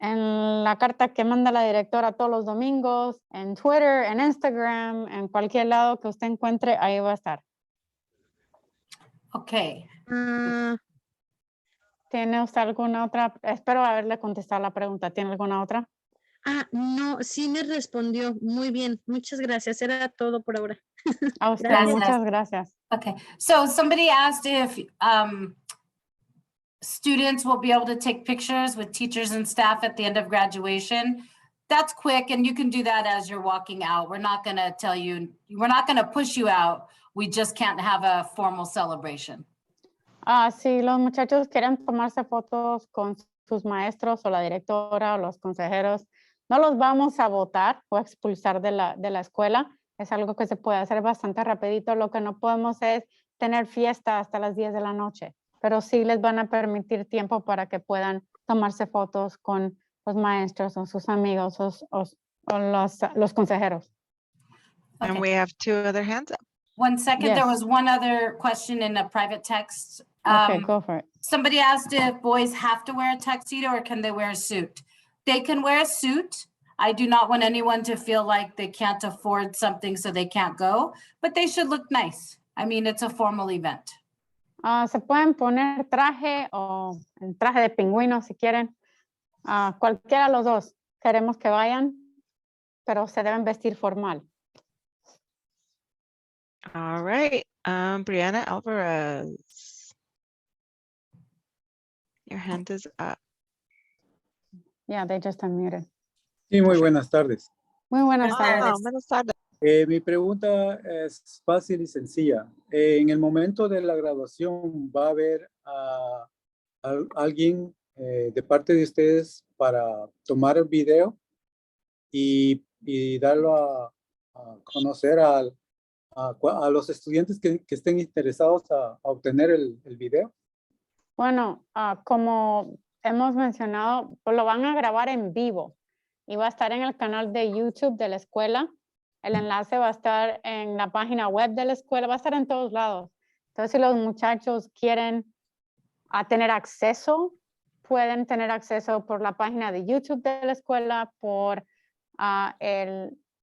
la carta que manda la directora todos los domingos, en Twitter, en Instagram, en cualquier lado que usted encuentre, ahí va a estar. Okay. ¿Tiene usted alguna otra? Espero haberle contestado la pregunta. ¿Tiene alguna otra? No, sí me respondió. Muy bien, muchas gracias. Era todo por ahora. A usted, Gracias. muchas gracias. Okay, so somebody asked if students will be able to take pictures with teachers and staff at the end of graduation. That's quick, and you can do that as you're walking out. We're not going to tell you, we're not going to push you out. We just can't have a formal celebration. Si los muchachos quieren tomarse fotos con sus maestros o la directora o los consejeros, no los vamos a votar o expulsar de la escuela. Es algo que se puede hacer bastante rapidito. Lo que no podemos es tener fiesta hasta las 10 de la noche, pero sí les van a permitir tiempo para que puedan tomarse fotos con los maestros o sus amigos o los consejeros. And Okay. we have 2 other hands up. 1 second, Yes. there was one other question in a private text. Okay, go for it. Somebody asked if boys have to wear a tuxedo or can they wear a suit? They can wear a suit. I do not want anyone to feel like they can't afford something so they can't go, but they should look nice. I mean, it's a formal event. Se pueden poner traje o el traje de pingüino si quieren. Cualquiera de los dos. Queremos que vayan, pero se deben vestir formal. All right, Brianna Alvarez. Your hand is up. Yeah, they just unmuted. Sí, muy buenas tardes. Muy buenas Buenas tardes. tardes. Buenas tardes. Mi pregunta es fácil y sencilla. En el momento de la graduación, ¿va a haber a alguien de parte de ustedes para tomar el video y darlo a conocer a los estudiantes que estén interesados a obtener el video? Bueno, como hemos mencionado, pues lo van a grabar en vivo y va a estar en el canal de YouTube de la escuela. El enlace va a estar en la página web de la escuela, va a estar en todos lados. Entonces, si los muchachos quieren tener acceso, pueden tener acceso por la página de YouTube de la escuela, por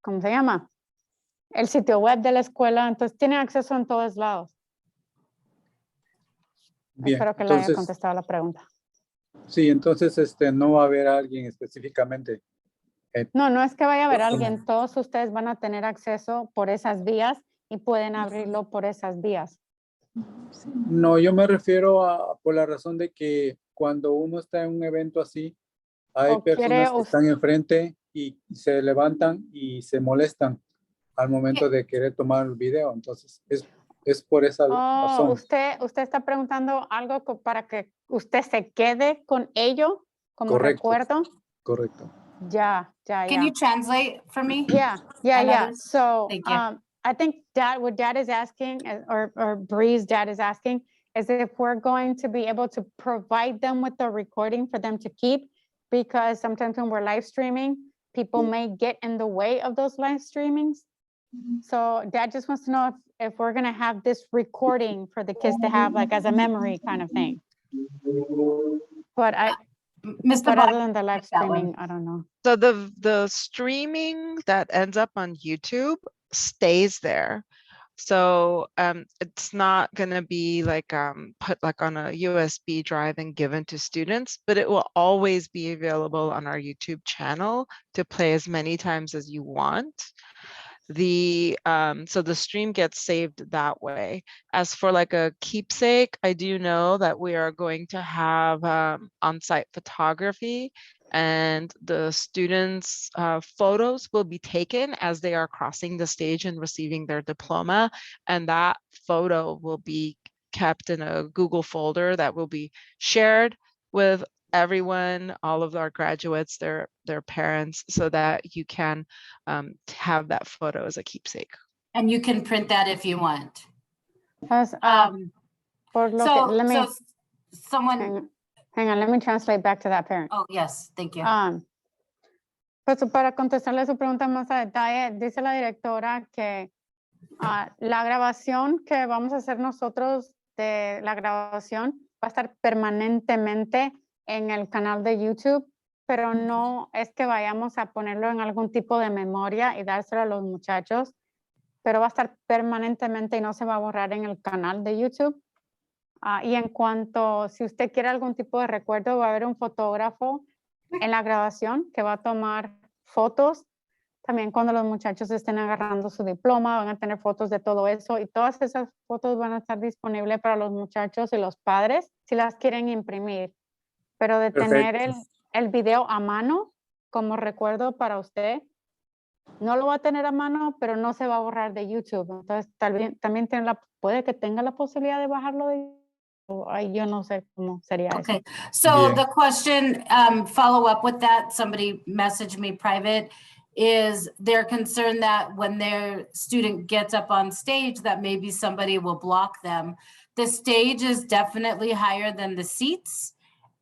¿cómo se llama? El sitio web de la escuela. Entonces, tienen acceso en todos lados. Bien, Espero que le haya contestado la pregunta. Sí, entonces no va a haber alguien específicamente. No es que vaya a haber alguien. Todos ustedes van a tener acceso por esas vías y pueden abrirlo por esas vías. No, yo me refiero por la razón de que cuando uno está en un evento así, hay personas que están enfrente y se levantan y se molestan al momento de querer tomar el video. Entonces, es por esa razón. Usted está preguntando algo para que usted se quede con ello como Correcto. recuerdo. Correcto. Yeah. Can you translate for me? Yeah. And others? So Thank you. I think what dad is asking or Bree's dad is asking is if we're going to be able to provide them with the recording for them to keep, because sometimes when we're live streaming, people may get in the way of those live streamings. So dad just wants to know if we're gonna have this recording for the kids to have like as a memory kind of thing. But Mr. other Boggs, than the live that one. streaming, I don't know. So the streaming that ends up on YouTube stays there. So it's not gonna be like put like on a USB drive and given to students, but it will always be available on our YouTube channel to play as many times as you want. So the stream gets saved that way. As for like a keepsake, I do know that we are going to have on-site photography, and the students' photos will be taken as they are crossing the stage and receiving their diploma, and that photo will be kept in a Google folder that will be shared with everyone, all of our graduates, their parents, so that you can have that photo as a keepsake. And you can print that if you want. Because, Someone, hang on, let me translate back to that parent. oh, yes, thank you. Pues para contestarle su pregunta más a detalle, dice la directora que la grabación que vamos a hacer nosotros de la grabación va a estar permanentemente en el canal de YouTube, pero no es que vayamos a ponerlo en algún tipo de memoria y dárselo a los muchachos, pero va a estar permanentemente y no se va a borrar en el canal de YouTube. Y en cuanto, si usted quiere algún tipo de recuerdo, va a haber un fotógrafo en la grabación que va a tomar fotos. También cuando los muchachos estén agarrando su diploma, van a tener fotos de todo eso, y todas esas fotos van a estar disponibles para los muchachos y los padres si las quieren imprimir. Pero de tener el video a mano como recuerdo para usted, no lo va a tener a mano, pero no se va a borrar de YouTube. Entonces también puede que tenga la posibilidad de bajarlo de YouTube. Ay, yo no sé cómo sería eso. Okay, so Bien. the question, follow up with that, somebody messaged me private, is they're concerned that when their student gets up on stage that maybe somebody will block them. The stage is definitely higher than the seats,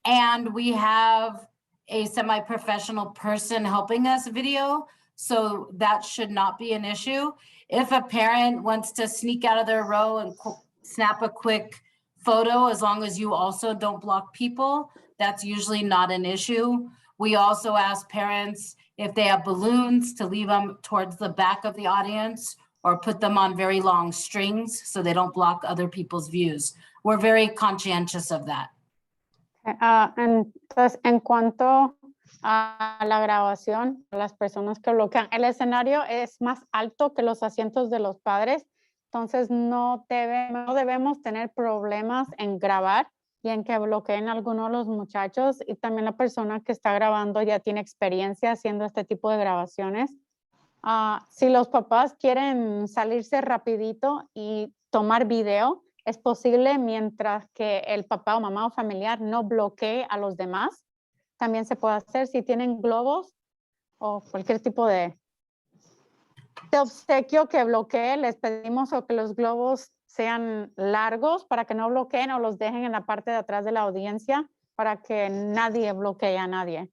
and we have a semi-professional person helping us video, so that should not be an issue. If a parent wants to sneak out of their row and snap a quick photo, as long as you also don't block people, that's usually not an issue. We also ask parents if they have balloons to leave them towards the back of the audience or put them on very long strings so they don't block other people's views. We're very conscientious of that. Entonces, en cuanto a la grabación, las personas que bloquean, el escenario es más alto que los asientos de los padres. Entonces no debemos tener problemas en grabar y en que bloqueen a alguno de los muchachos, y también la persona que está grabando ya tiene experiencia haciendo este tipo de grabaciones. Si los papás quieren salirse rapidito y tomar video, es posible mientras que el papá o mamá o familiar no bloquee a los demás. También se puede hacer si tienen globos o cualquier tipo de obsequio que bloquee, les pedimos o que los globos sean largos para que no bloqueen o los dejen en la parte de atrás de la audiencia para que nadie bloquee a nadie.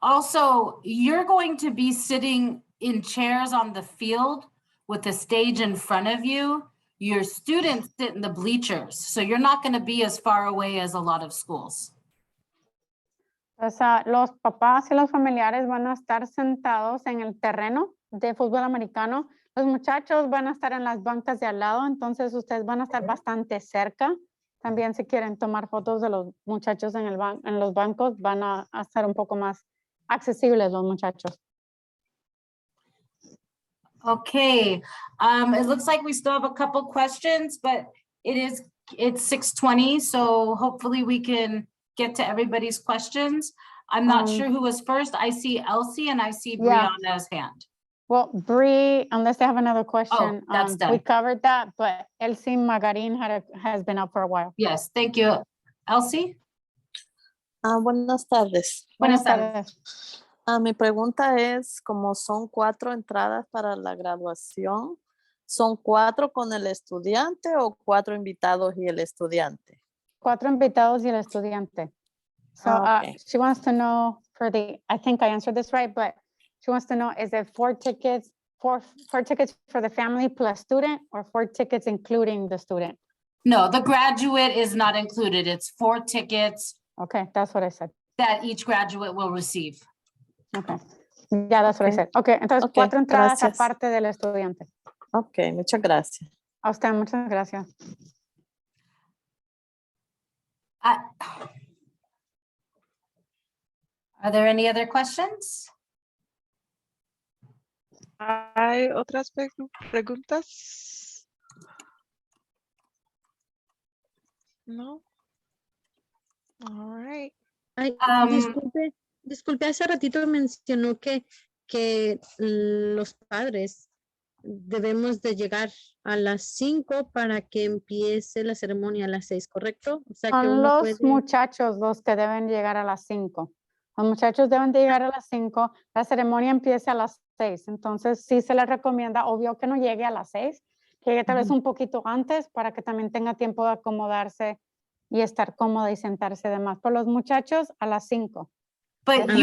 Also, you're going to be sitting in chairs on the field with the stage in front of you. Your students sit in the bleachers, so you're not going to be as far away as a lot of schools. O sea, los papás y los familiares van a estar sentados en el terreno de fútbol americano. Los muchachos van a estar en las bancas de al lado, entonces ustedes van a estar bastante cerca. También si quieren tomar fotos de los muchachos en los bancos, van a estar un poco más accesibles los muchachos. Okay, it looks like we still have a couple questions, but it's 6:20, so hopefully we can get to everybody's questions. I'm not sure who was first. I see Elsie and I see Yeah. Brianna's hand. Well, Bree, unless they have another question, that's done. we covered that, but Elsie Magarin has been up for a while. Yes, thank you. Elsie? Buenas tardes. Buenas Buenas tardes. tardes. Mi pregunta es, como son 4 entradas para la graduación, ¿son 4 con el estudiante o 4 invitados y el estudiante? 4 invitados y el estudiante. So Okay. she wants to know I think I answered this right, but she wants to know, is it 4 tickets, four tickets for the family plus student, or 4 tickets including the student? No, the graduate is not included. It's 4 tickets Okay, that's what I said. that each graduate will receive. Okay. Yeah, that's what I Okay. said. Okay, entonces Okay, 4 entradas gracias. aparte del estudiante. Ok, muchas gracias. A usted, muchas gracias. Are there any other questions? ¿Hay otras preguntas? No. All right. Ay, Um, disculpe, hace ratito mencionó que los padres debemos de llegar a las 5 para que empiece la ceremonia a las 6, ¿correcto? O sea que Son uno los puede... muchachos los que deben llegar a las 5. Los muchachos deben de llegar a las 5. La ceremonia empieza a las 6. Entonces, sí se les recomienda, obvio que no llegue a las 6, que llegue tal vez un poquito antes para que también tenga tiempo de acomodarse y estar cómoda y sentarse demás. Por los muchachos, a las 5. But Ah,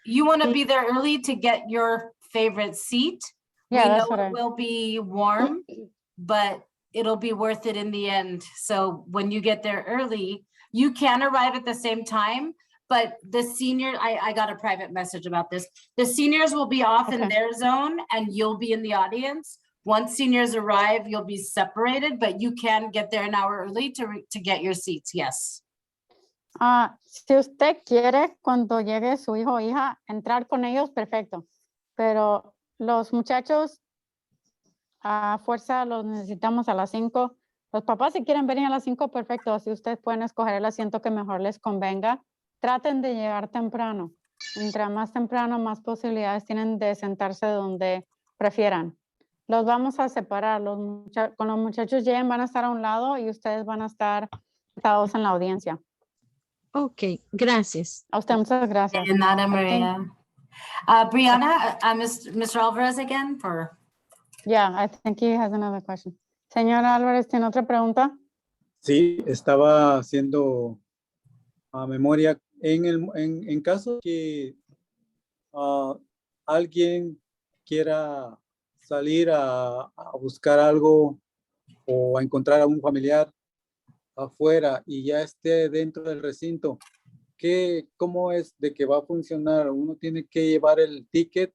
you want to be there early to get your favorite seat. Yeah, We that's know what it will be warm, but it'll be worth it in the end. So when you get there early, you can arrive at the same time, but the senior, I got a private message about this. The seniors will be off in Okay. their zone and you'll be in the audience. Once seniors arrive, you'll be separated, but you can get there an hour early to get your seats, yes. Si usted quiere, cuando llegue su hijo o hija, entrar con ellos, perfecto. Pero los muchachos, a fuerza los necesitamos a las 5. Los papás, si quieren venir a las 5, perfecto. Así ustedes pueden escoger el asiento que mejor les convenga. Traten de llegar temprano. Entre más temprano, más posibilidades tienen de sentarse donde prefieran. Los vamos a separar. Con los muchachos lleguen, van a estar a un lado y ustedes van a estar sentados en la audiencia. Ok, gracias. A usted, muchas gracias. And Ana I think- Maria. Brianna, Mr. Alvarez again for. Yeah, I think he has another question. Señora Álvarez, ¿tiene otra pregunta? Sí, estaba haciendo memoria en caso que alguien quiera salir a buscar algo o a encontrar a un familiar afuera y ya esté dentro del recinto, ¿cómo es de que va a funcionar? ¿Uno tiene que llevar el ticket,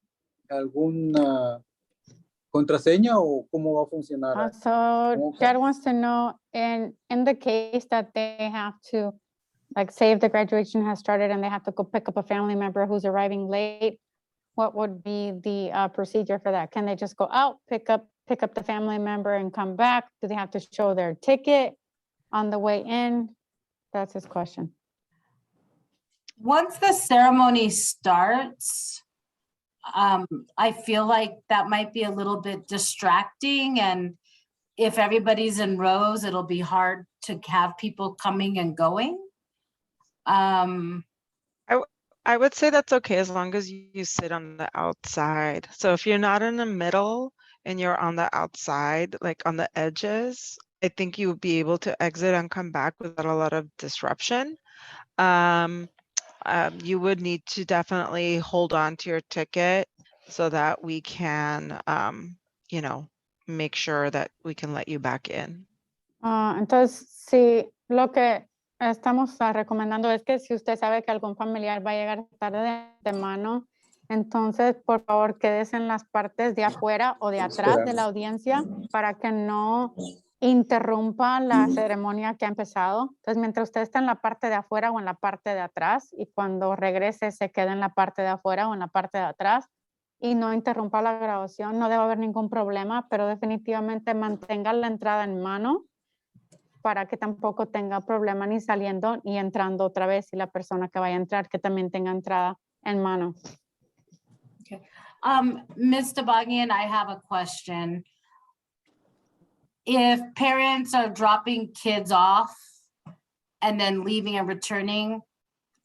alguna contraseña o cómo va a funcionar? So Dad wants to know, in the case that they have to, like, say if the graduation has started and they have to go pick up a family member who's arriving late, what would be the procedure for that? Can they just go out, pick up the family member and come back? Do they have to show their ticket on the way in? That's his question. Once the ceremony starts, I feel like that might be a little bit distracting, and if everybody's in rows, it'll be hard to have people coming and going. I would say that's okay as long as you sit on the outside. So if you're not in the middle and you're on the outside, like on the edges, I think you would be able to exit and come back without a lot of disruption. You would need to definitely hold on to your ticket so that we can, you know, make sure that we can let you back in. Entonces, si lo que estamos recomendando es que si usted sabe que algún familiar va a llegar tarde de antemano, entonces por favor quédese en las partes de afuera o de atrás de la audiencia para que no interrumpa la ceremonia que ha empezado. Entonces, mientras usted está en la parte de afuera o en la parte de atrás, y cuando regrese se quede en la parte de afuera o en la parte de atrás y no interrumpa la grabación, no debe haber ningún problema, pero definitivamente mantenga la entrada en mano para que tampoco tenga problema ni saliendo ni entrando otra vez, y la persona que vaya a entrar que también tenga entrada en mano. Ms. Tabagian, I have a question. If parents are dropping kids off and then leaving and returning,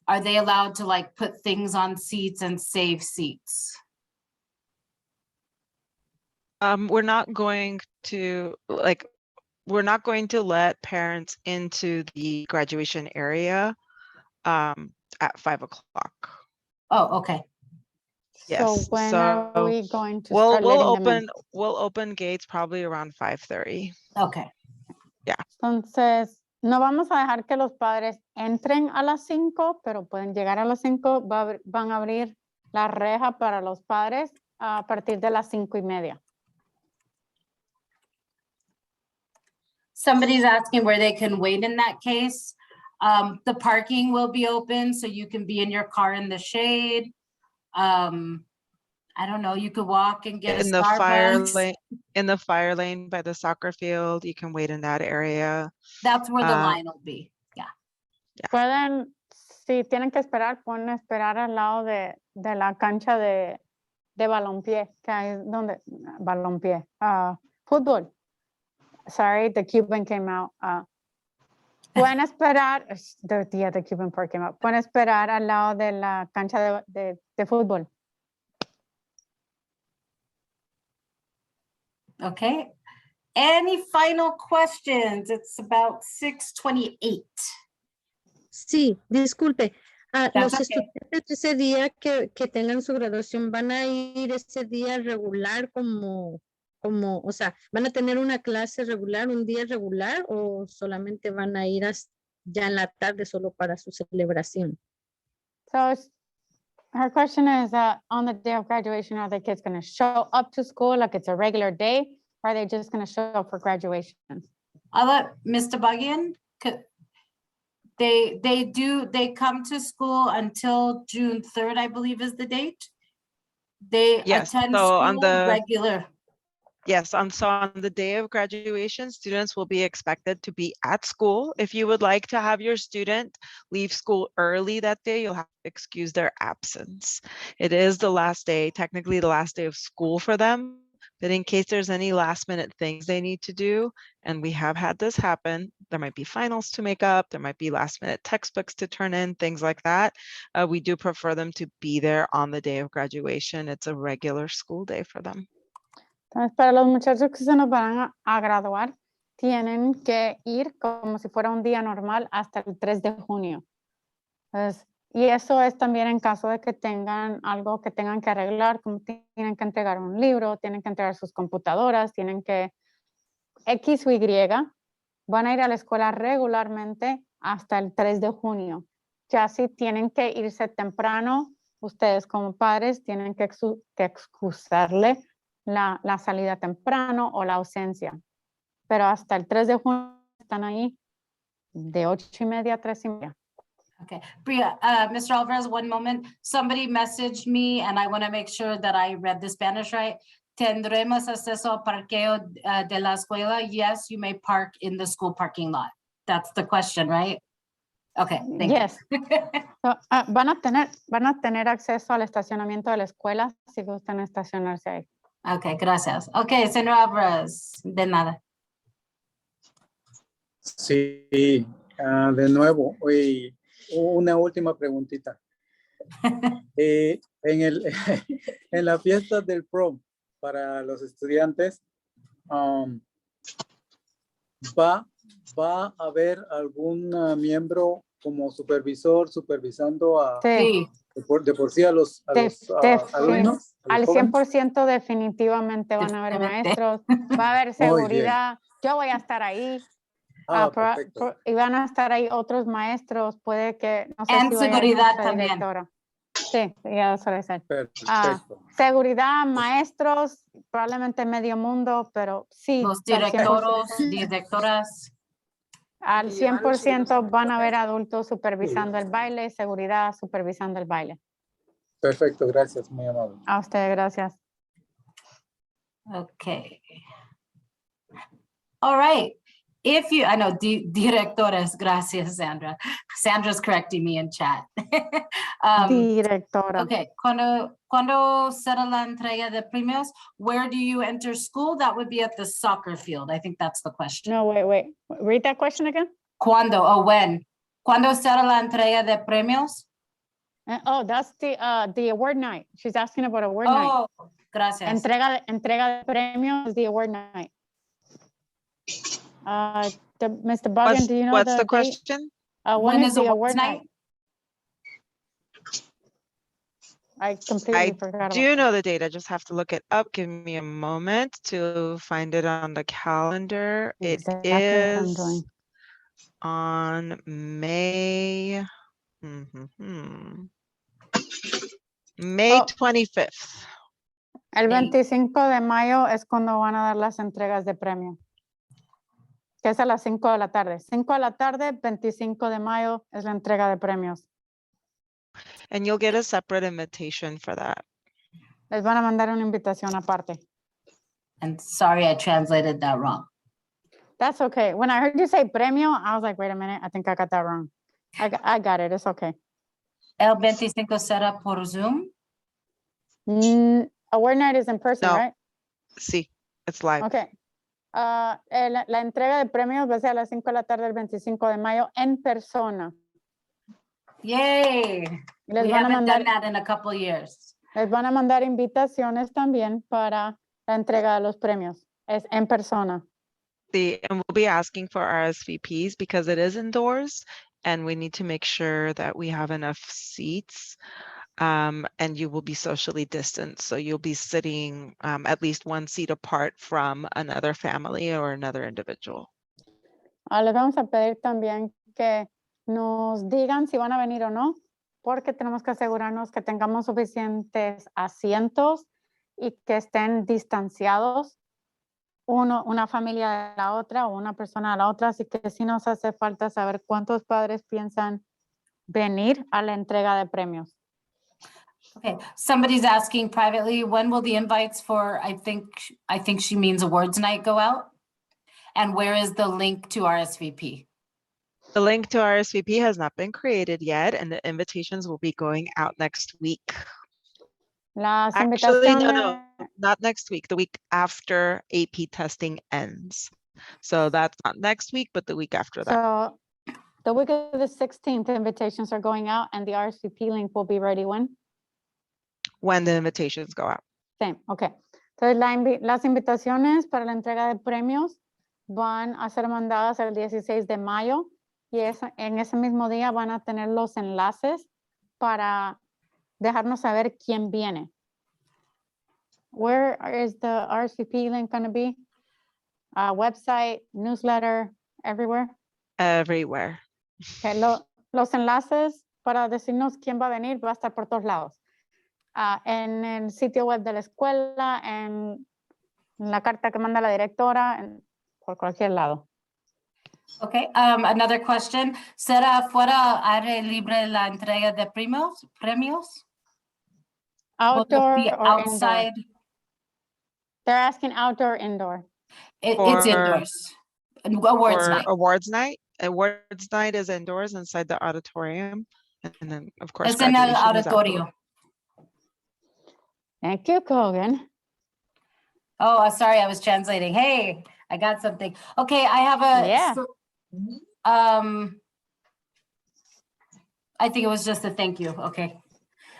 Are they allowed to like put things on seats and save seats? We're not going to let parents into the graduation area at 5 o'clock. Oh, okay. So Yes, when are we going to We'll start letting them in? we'll open gates probably around 5:30. Okay. Entonces, no vamos a dejar que los padres entren a las 5, pero pueden llegar a las 5. Van a abrir la reja para los padres a partir de las 5:30. Somebody's asking where they can wait in that case. The parking will be open, so you can be in your car in the shade. I don't know, you could walk and get a In the fire Starbucks. lane, by the soccer field, you can wait in that area. That's where the Uh, line will be. Yeah. Pueden, si tienen que esperar, pueden esperar al lado de la cancha de balompié, que hay donde, balompié, fútbol. Sorry, the Cuban came out. Pueden esperar, the Cuban part came out. Pueden esperar al lado de la cancha de fútbol. Okay. Any final questions? It's about 6:28. Sí, disculpe. Los okay. estudiantes ese día que tengan su graduación, ¿van a ir ese día regular o sea, van a tener una clase regular, un día regular o solamente van a ir ya en la tarde solo para su celebración? So her question is, on the day of graduation, are the kids going to show up to school like it's a regular day? Or are they just going to show up for graduation? I'll let Mr. Bagian, they come to school until June 3rd, I believe is the date. They Yes, attend so school on the- regular. Yes, on the day of graduation, students will be expected to be at school. If you would like to have your student leave school early that day, you'll have to excuse their absence. It is the last day, technically the last day of school for them, but in case there's any last minute things they need to do, and we have had this happen, there might be finals to make up, there might be last minute textbooks to turn in, things like that. We do prefer them to be there on the day of graduation. It's a regular school day for them. Entonces, para los muchachos que se nos van a graduar, tienen que ir como si fuera un día normal hasta el 3 de junio. Entonces, y eso es también en caso de que tengan algo que tengan que arreglar, como tienen que entregar un libro, tienen que entregar sus computadoras, tienen que X o Y, van a ir a la escuela regularmente hasta el 3 de junio. Ya si tienen que irse temprano, ustedes como padres tienen que excusarle la salida temprano o la ausencia. Pero hasta el 3 de junio están ahí de 8:30 a 3:30. Okay, Bria, Mr. Alvarez, one moment. Somebody messaged me and I want to make sure that I read the Spanish right. ¿Tendremos acceso al parqueo de la escuela? Yes, you may park in the school parking lot. That's the question, right? Okay, thank Yes. you. So, van a tener acceso al estacionamiento de la escuela si gustan estacionarse ahí. Okay, gracias. Okay, señor Alvarez, de nada. Sí, de nuevo, una última preguntita. En la fiesta del prom para los estudiantes, ¿va a haber algún miembro como supervisor supervisando Sí, de por sí a los alumnos? al 100% definitivamente van a haber maestros, va a haber Muy bien. seguridad, yo voy a estar ahí. Perfecto. Y van a estar ahí otros maestros, puede que, no sé And si vaya seguridad nuestra también. directora. Sí, ya eso les decía. Perfecto. Seguridad, maestros, probablemente medio mundo, pero sí. Los al 100%. directoras. Al 100% van a haber adultos supervisando el baile, seguridad supervisando el baile. Perfecto, gracias, muy amable. A usted, gracias. Okay. All right. If you, I know, directores, gracias, Sandra. Sandra's correcting me in chat. Directora. Okay, cuando será la entrega de premios? Where do you enter school? That would be at the soccer field. I think that's the question. No, wait. Read that question again. ¿Cuándo o when? ¿Cuándo será la entrega de premios? Oh, that's the award night. She's asking about award night. Oh, gracias. Entrega de premios is the award night. Mr. Bogdan, do you know What's the the date? question? When is the awards award night? I completely forgot Do about know the date? I just have to look it up. Give me a moment to find it on the calendar. exactly It what I'm is doing. on May. Mhm. May Oh. 25th. El 25 de mayo es cuando van a dar las entregas de premio. Que es a las 5 de la tarde. 5 de la tarde, 25 de mayo es la entrega de premios. And you'll get a separate invitation for that. Les van a mandar una invitación aparte. And sorry, I translated that wrong. That's okay. When I heard you say premio, I was like, wait a minute, I think I got that wrong. I got it, it's okay. El 25 será por Zoom. Award night is in person, No. right? Sí, it's live. Okay. La entrega de premios va a ser a las 5 de la tarde del 25 de mayo en persona. Yay. Les We van a haven't mandar, done that in a couple years. les van a mandar invitaciones también para la entrega de los premios. Es en persona. And we'll be asking for RSVPs because it is indoors and we need to make sure that we have enough seats. And you will be socially distanced. So you'll be sitting at least one seat apart from another family or another individual. Les vamos a pedir también que nos digan si van a venir o no, porque tenemos que asegurarnos que tengamos suficientes asientos y que estén distanciados una familia de la otra o una persona de la otra. Así que sí nos hace falta saber cuántos padres piensan venir a la entrega de premios. Okay, somebody's asking privately, when will the invites for, I think she means awards night go out? And where is the link to RSVP? The link to RSVP has not been created yet, and the invitations will be going out next week. Las Actually, no, invitaciones, not next week, the week after AP testing ends. So that's not next week, but the week after that. so the week of the 16th, invitations are going out and the RSVP link will be ready when? When the invitations go out. Same, okay. Entonces, las invitaciones para la entrega de premios van a ser mandadas el 16 de mayo y en ese mismo día van a tener los enlaces para dejarnos saber quién viene. Where is the RSVP link going to be? Website, newsletter, everywhere? Everywhere. Okay, los enlaces para decirnos quién va a venir va a estar por todos lados. En el sitio web de la escuela, en la carta que manda la directora, por cualquier lado. Okay, another question. ¿Será fuera aire libre la entrega de premios? Will it Outdoor be or outside? indoor? They're asking outdoor or indoor. It's For- indoors. Awards For night. awards night. Awards night is indoors inside the auditorium. And then, of course, Es en el graduation is outdoors. auditorio. Thank you, Kogan. Oh, sorry, I was translating. Hey, I got something. Okay, I have a. Yeah. I think it was just a thank you. Okay.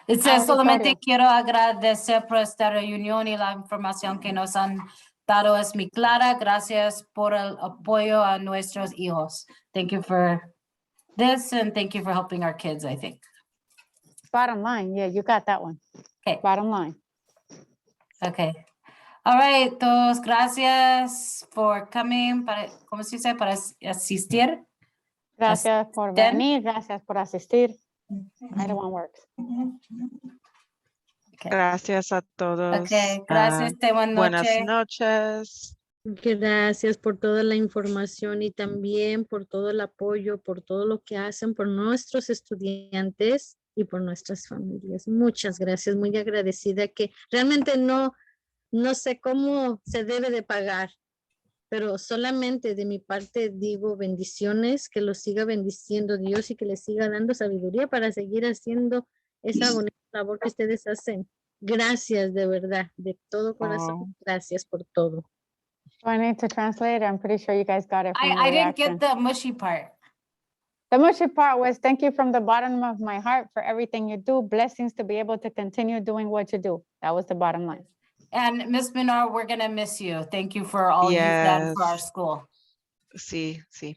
It says, solamente Auditorio. quiero agradecer por esta reunión y la información que nos han dado es muy clara. Gracias por el apoyo a nuestros hijos. Thank you for this and thank you for helping our kids, I think. Bottom line, yeah, you got that one. Okay. Bottom line. Okay. All right, todos gracias for coming, ¿cómo se dice? Para asistir. Gracias por Then- venir, gracias por asistir. Either one works. Gracias a todos. Okay, gracias, Buenas noches. noches. Gracias por toda la información y también por todo el apoyo, por todo lo que hacen por nuestros estudiantes y por nuestras familias. Muchas gracias, muy agradecida que realmente no sé cómo se debe de pagar, pero solamente de mi parte digo bendiciones, que los siga bendiciendo Dios y que les siga dando sabiduría para seguir haciendo esa bonita labor que ustedes hacen. Gracias de verdad, de todo corazón. Gracias por todo. Do I need to translate? I'm pretty sure you guys got it from the I didn't reaction. get the mushy part. The mushy part was thank you from the bottom of my heart for everything you do. Blessings to be able to continue doing what you do. That was the bottom line. And Miss Minar, we're gonna miss you. Thank you for all you've done for our Yes. school. Sí, sí.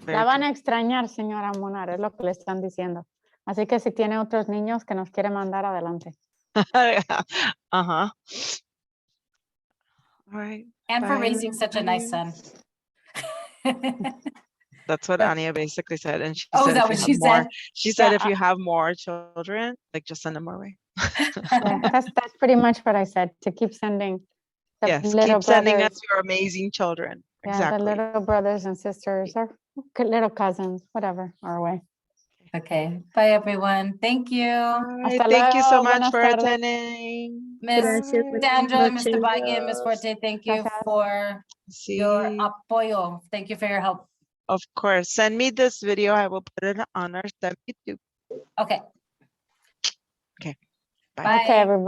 La Very van true. a extrañar, señora Monar, es lo que le están diciendo. Así que si tiene otros niños que nos quiere mandar adelante. Uh-huh. All right. And for Bye, raising such a nice son. everybody. That's what But- Anya basically said. And she Oh, is said, that if you what have she more, said? she said, Yeah, if you have more children, like just send them our way. Yeah, that's pretty much what I said, to keep sending the Yes, little keep sending us brothers. your amazing children. Yeah, Exactly. the little brothers and sisters or little cousins, whatever, our way. Okay, bye, everyone. Thank you. All right, Hasta thank you so luego, much buenas for tardes. attending. Miss Gracias, buenas Sandra, noches. Mr. Baguette, Ms. Forte, thank you Gracias. for your See, apoyo. Thank you for your help. of course, send me this video. I will put it on our YouTube. Okay. Okay. Bye. Bye. Okay, everybody.